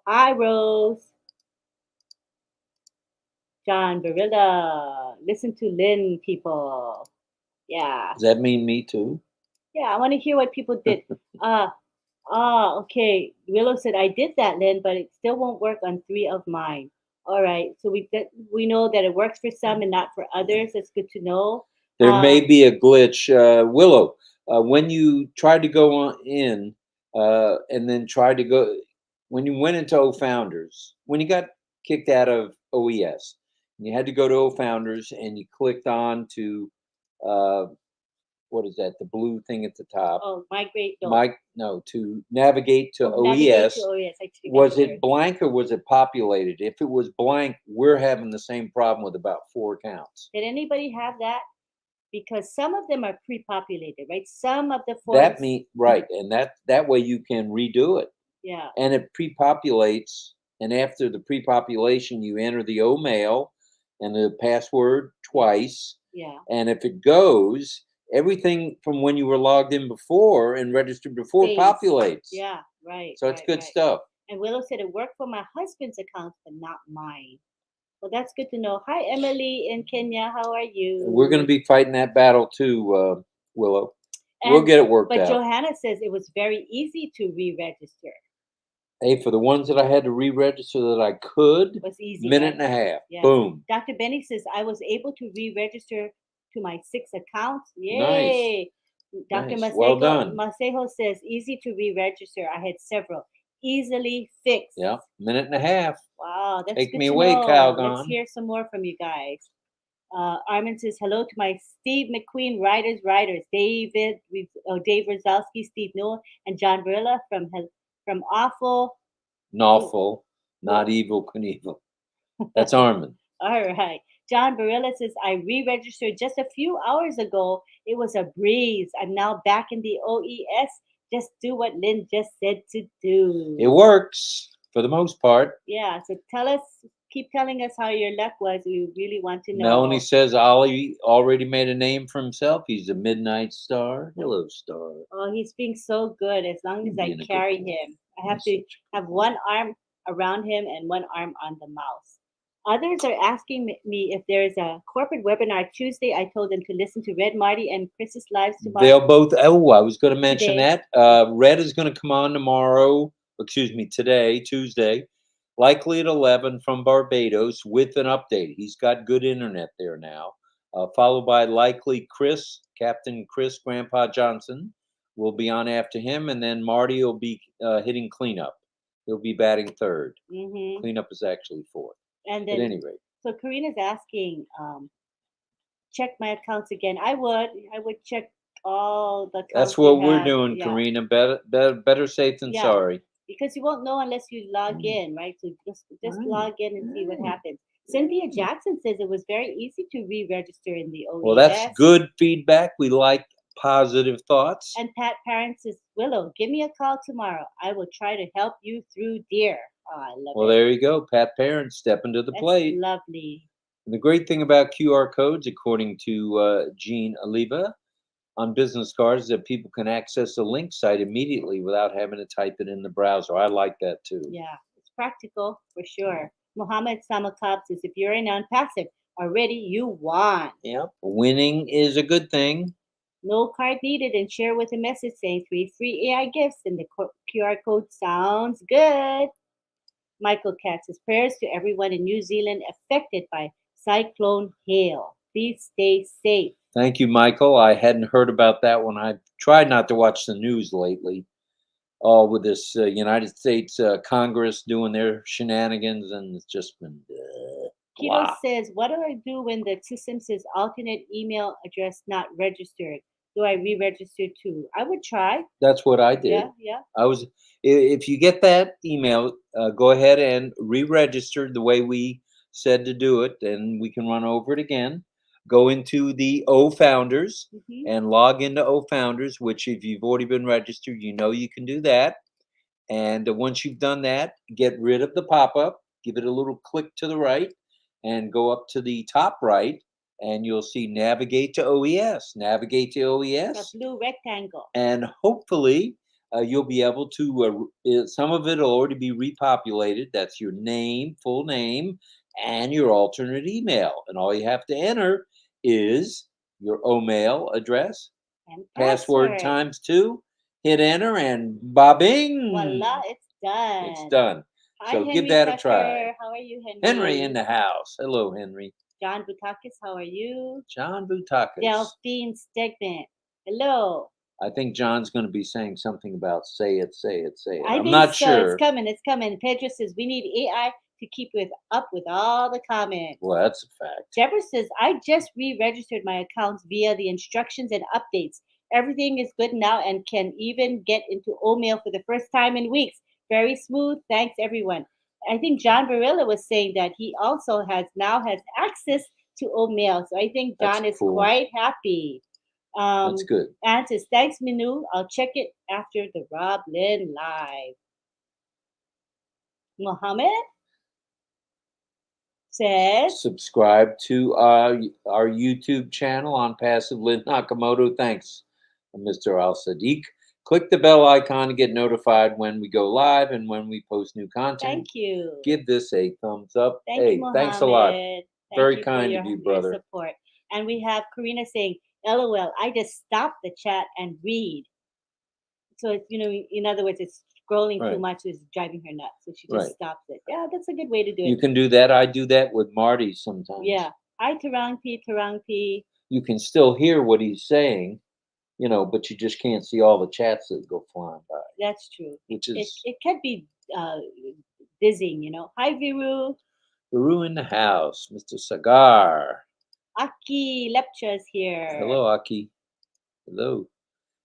Hi, Rose. John Barilla. Listen to Lynn, people. Yeah. Does that mean me too? Yeah, I want to hear what people did. Okay. Willow said, I did that, Lynn, but it still won't work on 3 of mine. All right. So we know that it works for some and not for others. That's good to know. There may be a glitch. Willow, when you tried to go on in and then tried to go, when you went into O-Founders, when you got kicked out of OES, you had to go to O-Founders and you clicked on to, what is that? The blue thing at the top. Oh, migrate. To navigate to OES. Navigate to OES. Was it blank or was it populated? If it was blank, we're having the same problem with about 4 accounts. Did anybody have that? because some of them are pre-populated, right? Some of the That forms, mean right, and that way you can redo it, yeah, and it pre-populates, and after the pre-population, you enter the O mail and the password twice, yeah, and if it goes, everything from when you were logged in before and registered before stays. populates. Yeah, right, So it's right, good right. stuff. And Willow said it worked for my husband's account, but not mine. Well, that's good to know. Hi, Emily in Kenya. How are We're going to you? be fighting that battle too, Willow. We'll And get it worked but out. Johanna says it was very easy to re-register. Hey, for the ones that I had to re-register that I could, It was easy, minute right? and a half, Yeah. boom, Dr. Benny says I was able to re-register to my 6 accounts. nice, Yay. Dr. nice, well done. Masejo says easy to re-register. I had several. Easily fixed. Yeah, minute and a half. Wow, that's Take good me to away, know. Let's Calgon. hear some more from you guys. Armin says hello to my Steve McQueen writers, Dave Rosowski, Steve Newell, and John Barilla from Awful. Nawful, not Well, evil Knievel. That's Armin. all right. John Barilla says I re-registered just a few hours ago. It was a breeze. I'm now back in the OES. Just do what Lynn just said to It do. works for the most part. Yeah. So keep telling us how your luck was. We really want to Melanie know. says Ollie already made a name for himself. He's a midnight star. Hello, star. Oh, he's being so good. As long as You're I being a good carry boy. him, I You're have to such a have good boy. one arm around him and one arm on the mouse. Others are asking me if there is a corporate webinar Tuesday. I told them to listen to Red Marty and Chris's lives tomorrow. They'll both. Oh, I was going to mention Today. that. Red is going to come on tomorrow. Excuse me, today, Tuesday, likely at 11 from Barbados with an update. He's got good internet there now. Followed by likely Chris, Captain Chris, Grandpa Johnson, will be on after him, and then Marty will be hitting cleanup. He'll be batting third. Hmm. Cleanup is actually fourth. And At then, any rate, so Karina's asking, check my accounts again. I would check all the that's accounts you what we're have. doing, Yeah. Karina. Better safe than Yeah. sorry. Because you won't know unless you log Mm, in, right? So just right, log in and see what right, happens. Cynthia right. Jackson says it was very easy to re-register in the Well, that's OES. good feedback. We like positive thoughts. And Pat Parent says, Willow, give me a call tomorrow. I will try to help you through, dear. Oh, I love Well, it. there you go. Pat Parent stepping to the That's plate. lovely. And the great thing about QR codes, according to Gene Oliva, on business cards, is that people can access the link site immediately without having to type it in the browser. I like that too. Yeah, it's practical for sure. Muhammad Samakab says, if you're in non-passive already, you won. Yep. Winning is a good thing. No card needed, and share with a message saying 3 free AI gifts, and the QR code sounds good. Michael Katz says prayers to everyone in New Zealand affected by Cyclone Hale. Please stay safe. Thank you, Michael. I hadn't heard about that one. I've tried not to watch the news lately. All with this United States Congress doing their shenanigans, and it's just been Keto blah. says, what do I do when the system says alternate email address not registered? Do I re-register too? I would try. That's what I did. Yeah, yeah. I was. If you get that email, go ahead and re-register the way we said to do it, and we can run over it again. Go into the O Founders Hmm. and log into O Founders, which if you've already been registered, you know you can do that. And once you've done that, get rid of the pop-up, give it a little click to the right, and go up to the top right, and you'll see navigate to OES. Navigate to The OES, blue rectangle. and hopefully you'll be able to. Some of it will already be repopulated. That's your name, full name, and your alternate email. And all you have to enter is your OMail address, And password password. times two, hit enter, and ba-bing, Voila, it's it's done. done. Hi, So give Henry that a try. Tucker. How are you, Henry in Henry? the house. Hello, Henry. John Butakis, how are you? John Butakas. Delphine Stegman. Hello. I think John's going to be saying something about say it, say it, say it. I I'm think not so. It's sure. coming. It's coming. Pedro says we need AI to keep up with all the comments. Well, that's a fact. Deborah says I just re-registered my accounts via the instructions and updates. Everything is good now and can even get into Omail for the first time in weeks. Very smooth. Thanks everyone. I think John Barilla was saying that he also has access mail. So I think That's John is cool. quite happy. That's good. And says, thanks, Minu. I'll check it after the RobLynn Live. Mohammed says, Subscribe to our YouTube channel on Passive Lynn Nakamoto. Thanks, Mr. Al Sadiq. Click the bell icon to get notified when we go live and when we post new content. thank you. Give this a thumbs up. Thank Hey, you, Mohammed. thanks a lot. Thank Very you kind for of you, your brother. support. And we have Karina saying, LOL, I just stopped the chat and read. So it's, in other words, it's scrolling too Right. much is driving her nuts. So she just Right. stops it. Yeah, that's a good way to do You it. can do that. I do that with Marty sometimes. Yeah. Hi, Tarangpi. You can still hear what he's saying, but you just can't see all the chats that go flying by. That's true. Which is It can be dizzying, Hi, Viru. Viru in the house, Mr. Sagar. Aki Lepcha's here. Hello, Aki. Hello.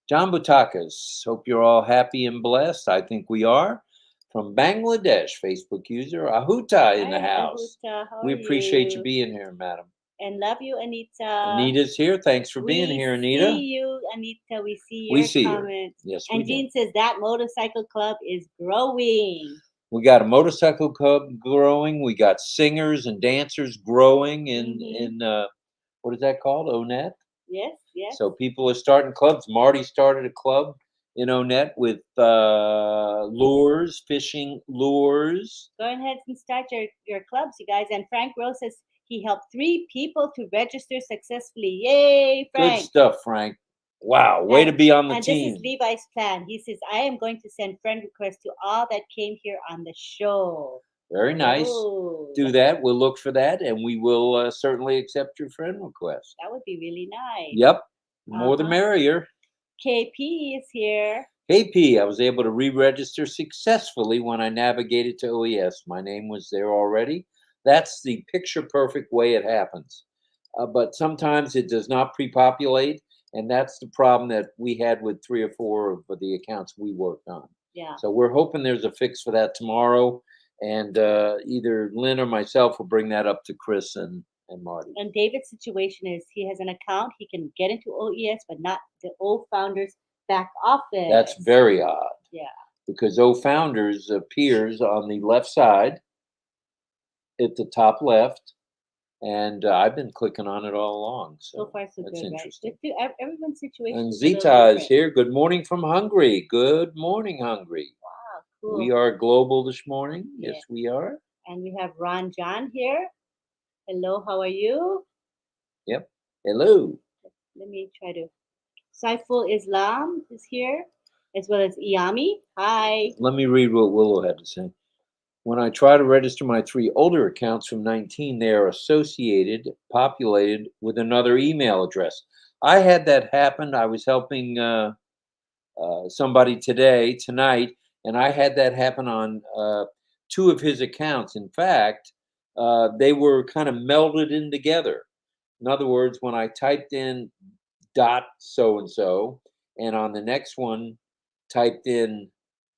John Butakas. Hope you're all happy and blessed. I think we are. From Bangladesh, Facebook user Ahuta in the house. Ahuta, how We are appreciate you you being here, madam. And love you, Anita. Anita's here. Thanks for being here, Anita. We see you, Anita. We see We your see her. comments. Yes, And we do. Jean says that motorcycle club is growing. We got a motorcycle club growing. We got singers and dancers growing in what is that called? ONET? Yes, yes. So people are starting clubs. Marty started a club in ONET with lures, fishing lures. Go ahead and start your clubs, you guys. And Frank Rose says he helped 3 people to register successfully. Yay, Frank. Good stuff, Frank. Wow, way to be on the team. And this is Levi's plan. He says, I am going to send friend requests to all that came here on the show. Very nice. Oh, Do that. We'll look for that, and we will certainly accept your friend request. That would be really nice. Yep. More the merrier. KP is here. KP, I was able to re-register successfully when I navigated to OES. My name was there already. That's the picture-perfect way it happens. But sometimes it does not pre-populate, and that's the problem that we had with 3 or 4 of the accounts we worked on. Yeah. So we're hoping there's a fix for that tomorrow, and either Lynn or myself will bring that up to Chris and Marty. And David's situation is he has an account, he can get into OES, but not the O Founders back office. That's very odd. Yeah. Because O Founders appears on the left side at the top left, and I've been clicking on it all along. So far, so that's good, interesting. right? Everyone's situation. And is a little Zita is different. here. Good morning from Hungary. Good morning, Hungary. Wow, cool. We are global this morning. Yeah. Yes, we are. And we have Ron John here. Hello, how are you? Yep. Hello. Let me try to. Saiful Islam is here, as well as Iyami. Hi. Let me read what Willow had to say. When I try to register my 3 older accounts from 19, they are populated with another email address. I had that happen. I was helping somebody tonight, and I had that happen on 2 of his accounts. In fact, they were kind of melded in together. In other words, when I typed in dot so-and-so, and on the next one typed in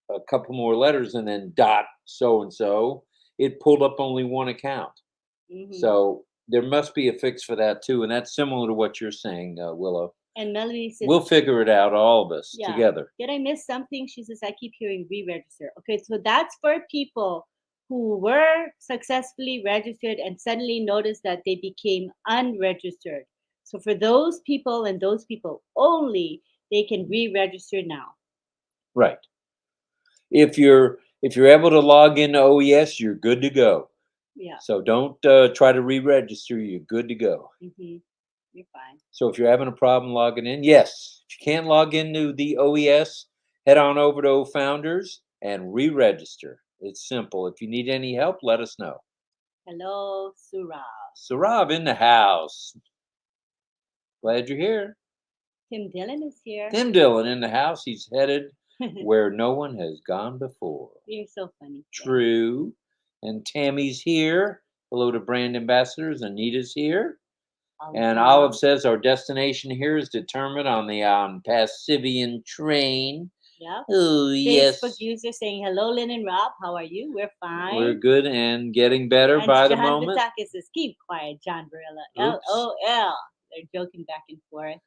a couple more letters and then dot so-and-so, it pulled up only one account. Mm-hmm. So there must be a fix for that too. And that's similar to what you're saying, Willow. And Melanie says, we'll figure it out, all of us together. Did I miss something? She says, I keep hearing re-register. Okay, so that's for people who were successfully registered and suddenly noticed that they became unregistered. So for those people and those people only, they can re-register now. Right. If you're able to log into OES, you're good to go. Yeah. So don't try to re-register. You're good to go. Mm-hmm. You're fine. So if you're having a problem logging in, yes. If you can't log into the OES, head on over to O Founders and re-register. It's simple. If you need any help, let us know. Hello, Surav. Surav in the house. Glad you're here. Tim Dillon is here. Tim Dillon in the house. He's headed where no one has gone before. You're so funny. True. And Tammy's here. Hello to brand ambassadors. Anita's here. And Olive says our destination here is determined on the ONPASSIVE train. Yeah. Oh, Facebook yes. user saying, hello, Lynn and Rob. How are you? We're We're fine. good and getting better And by the John moment. Bataki says, keep quiet, John Barilla. Oops. LOL. They're joking back and forth.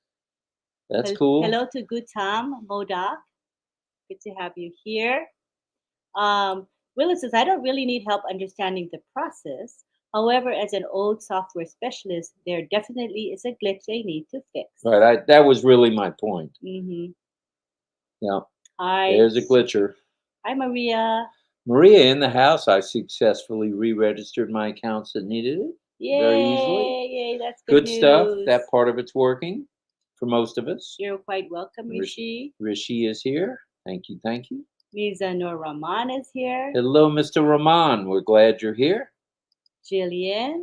That's cool. Hello to Good Tom Modoc. Good to have you here. Willis says, I don't really need help understanding the process. However, as an old software specialist, there definitely is a glitch they need to fix. Right. That was really my point. Mm-hmm. Yeah. Hi. There's a glitcher. Hi, Maria. Maria in the house. I successfully re-registered my accounts that needed it. Yay, Very easily. yay, that's Good news. stuff. That part of it's working for most of us. You're quite welcome, Rishi. Rishi is here. Thank you. Thank you. Mizanur Rahman is here. Hello, Mr. Rahman. We're glad you're here. Jillian,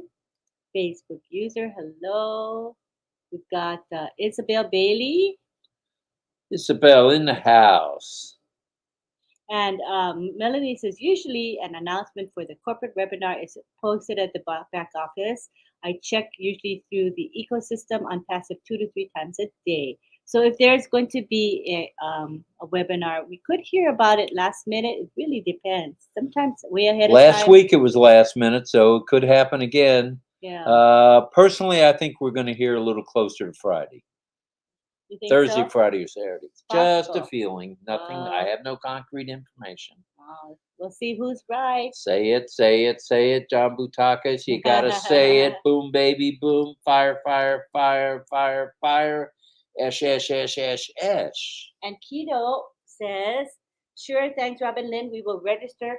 Facebook user, hello. We've got Isabel Bailey. Isabel in the house. And Melanie says, usually an announcement for the corporate webinar is posted at the back office. I check usually through the ecosystem on passive 2 to 3 times a day. So if there's going to be a webinar, we could hear about it last minute. It really depends. Sometimes way ahead of time. Last week it was last minute, so it could happen again. Yeah. Personally, I think we're going to hear a little closer to Friday. You think Thursday, so? Friday, or Saturday. Just a Possible. feeling. Nothing. I have no concrete information. We'll see who's right. Say it, say it, say it, John Butakas. You gotta say it. Boom, baby, boom. Fire, fire, fire, fire, fire. Esh, esh, esh, esh, esh. And Keto says, sure, thanks, Robin Lynn. We will register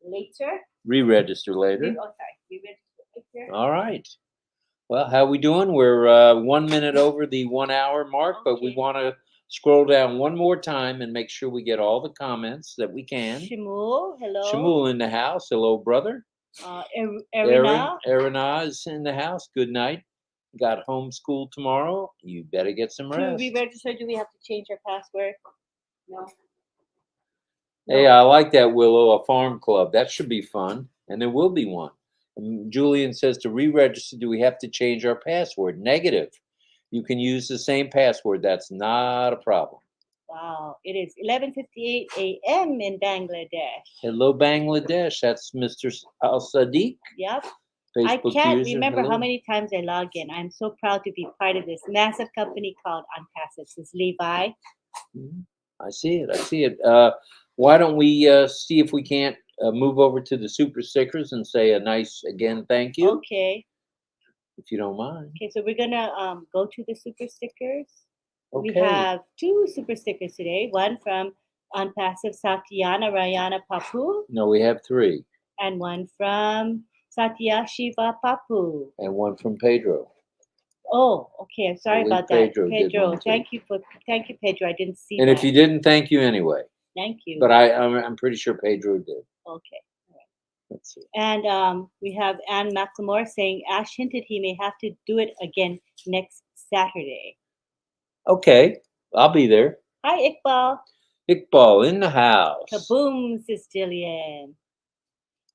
later. Re-register later. Re-register later. All right. Well, how we doing? We're 1 minute over the 1 hour mark, but we want to scroll down one more time and make sure we get all the comments that we can. Shimul, hello. Shimul in the house. Hello, brother. Erina. Erina is in the house. Good night. Got homeschool tomorrow. You better get some To rest. re-register, do we have to change our password? No. Hey, I like that, Willow, a farm club. That should be fun. And there will be one. And Julian says to re-register, do we have to change our password? Negative. You can use the same password. That's not a problem. Wow. It is 11:58 a.m. in Bangladesh. Hello, Bangladesh. That's Mr. Al Sadiq. Yep. Facebook I can't user. remember Hello. how many times I log in. I'm so proud to be part of this massive company called ONPASSIVE. This is Levi. I see it. I see it. Why don't we see if we can't move over to the super stickers and say a nice, again, thank you. Okay. If you don't mind. Okay, so we're going to go to the super stickers. Okay. We have 2 super stickers today. One from ONPASSIVE Satyana Rayana Papu. No, we have 3. And one from Satya Shiva Papu. And one from Pedro. Oh, okay. I'm sorry about that. Pedro, thank you, Pedro. I didn't see and that. if you didn't, thank you anyway. Thank you. But I'm pretty sure Pedro did. Okay. All right. Let's see. And we have Anne McLemore saying Ash hinted he may have to do it again next Saturday. Okay, I'll be there. Hi, Iqbal. Iqbal in the house. Kaboom, Sis Jillian.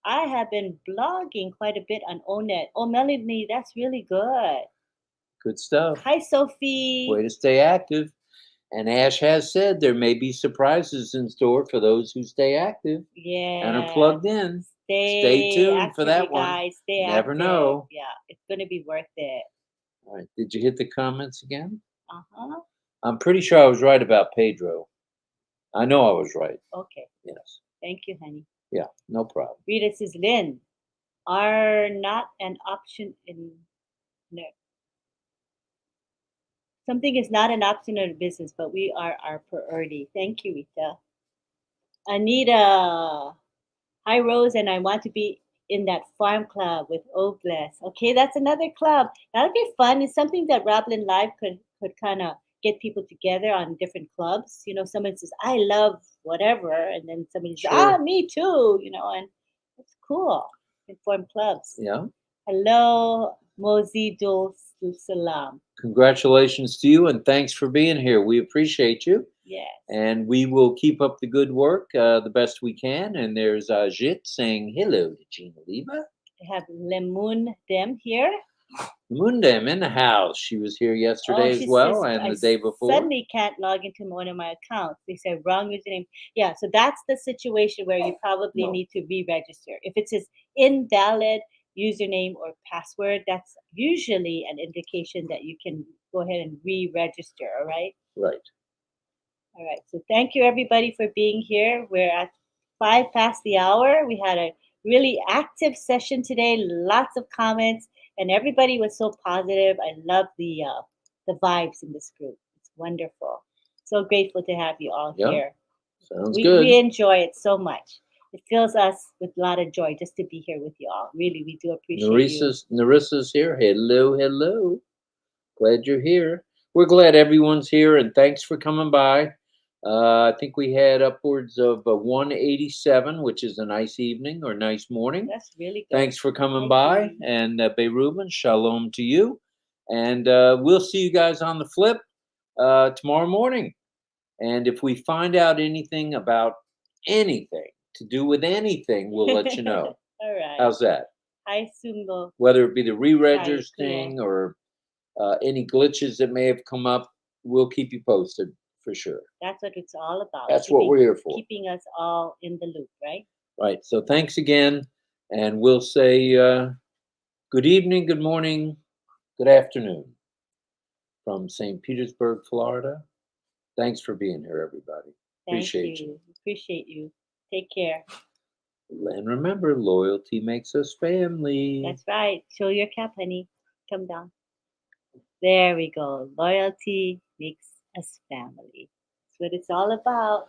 I have been blogging quite a bit on ONET. Oh, Melanie, that's really good. Good stuff. Hi, Sophie. Way to stay active. And Ash has said there may be surprises in store for those who stay active. Yeah. And are plugged in. Stay tuned for that one. Guys. Stay Never active. know. Yeah, it's going to be worth it. All right. Did you hit the comments again? Uh-huh. I'm pretty sure I was right about Pedro. I know I was right. Okay. Yes. Thank you, honey. Yeah, no problem. Rita says, Lynn, are not an option in no. Something is not an option in business, but we are our priority. Thank you, Rita. Anita. Hi, Rose, and I want to be in that farm club with Obless. Okay, that's another club. That'll be fun. It's something that RobLynn Live could kind of get people together on different clubs. You know, someone says, I love whatever, and then somebody says, me too, you know, and it's cool. Inform clubs. Yeah. Hello, Mozidul Salam. Congratulations to you, and thanks for being here. We appreciate you. Yes. And we will keep up the good work the best we can. And there's Ajit saying hello to Gina Leva. We have Lemun Dem here. Munda, I'm in the house. She was here Oh, yesterday as she well says and I the day before. suddenly can't log into one of my accounts. They said wrong username. Yeah, so that's the situation where you probably No, need to re-register. If it says invalid username or password, that's usually an indication that you can go ahead and re-register. All right. right. All right. So thank you everybody for being here. We're at 5 past the hour. We had a really active session today. Lots of comments, and everybody was so positive. I love the vibes in this group. It's wonderful. So grateful to have you all Yeah, here. sounds We good. enjoy it so much. It fills us with a lot of joy just to be here with you all. Really, we do appreciate you. Narissa's here. Hello, hello. Glad you're here. We're glad everyone's here, and thanks for coming by. I think we had upwards of 187, which is a nice evening or nice morning. That's really good. Thanks for coming Thank by. you. And Beiruben, shalom to you. And we'll see you guys on the flip tomorrow morning. And if we find out anything about anything to do with anything, we'll let you know. All right. How's that? Hi, Sungo. Whether it be the Hi, re-registering clear. thing or any glitches that may have come up, we'll keep you posted for sure. That's what it's all about. That's what we're here for. Keeping us all in the loop, right? Right. So thanks again. And we'll say good evening, good morning, good afternoon from St. Petersburg, Florida. Thanks for being here, everybody. Thank Appreciate you. you. Appreciate you. Take care. And remember, loyalty makes us family. That's right. Show your cap, honey. Come down. There we go. Loyalty makes us family. That's what it's all about.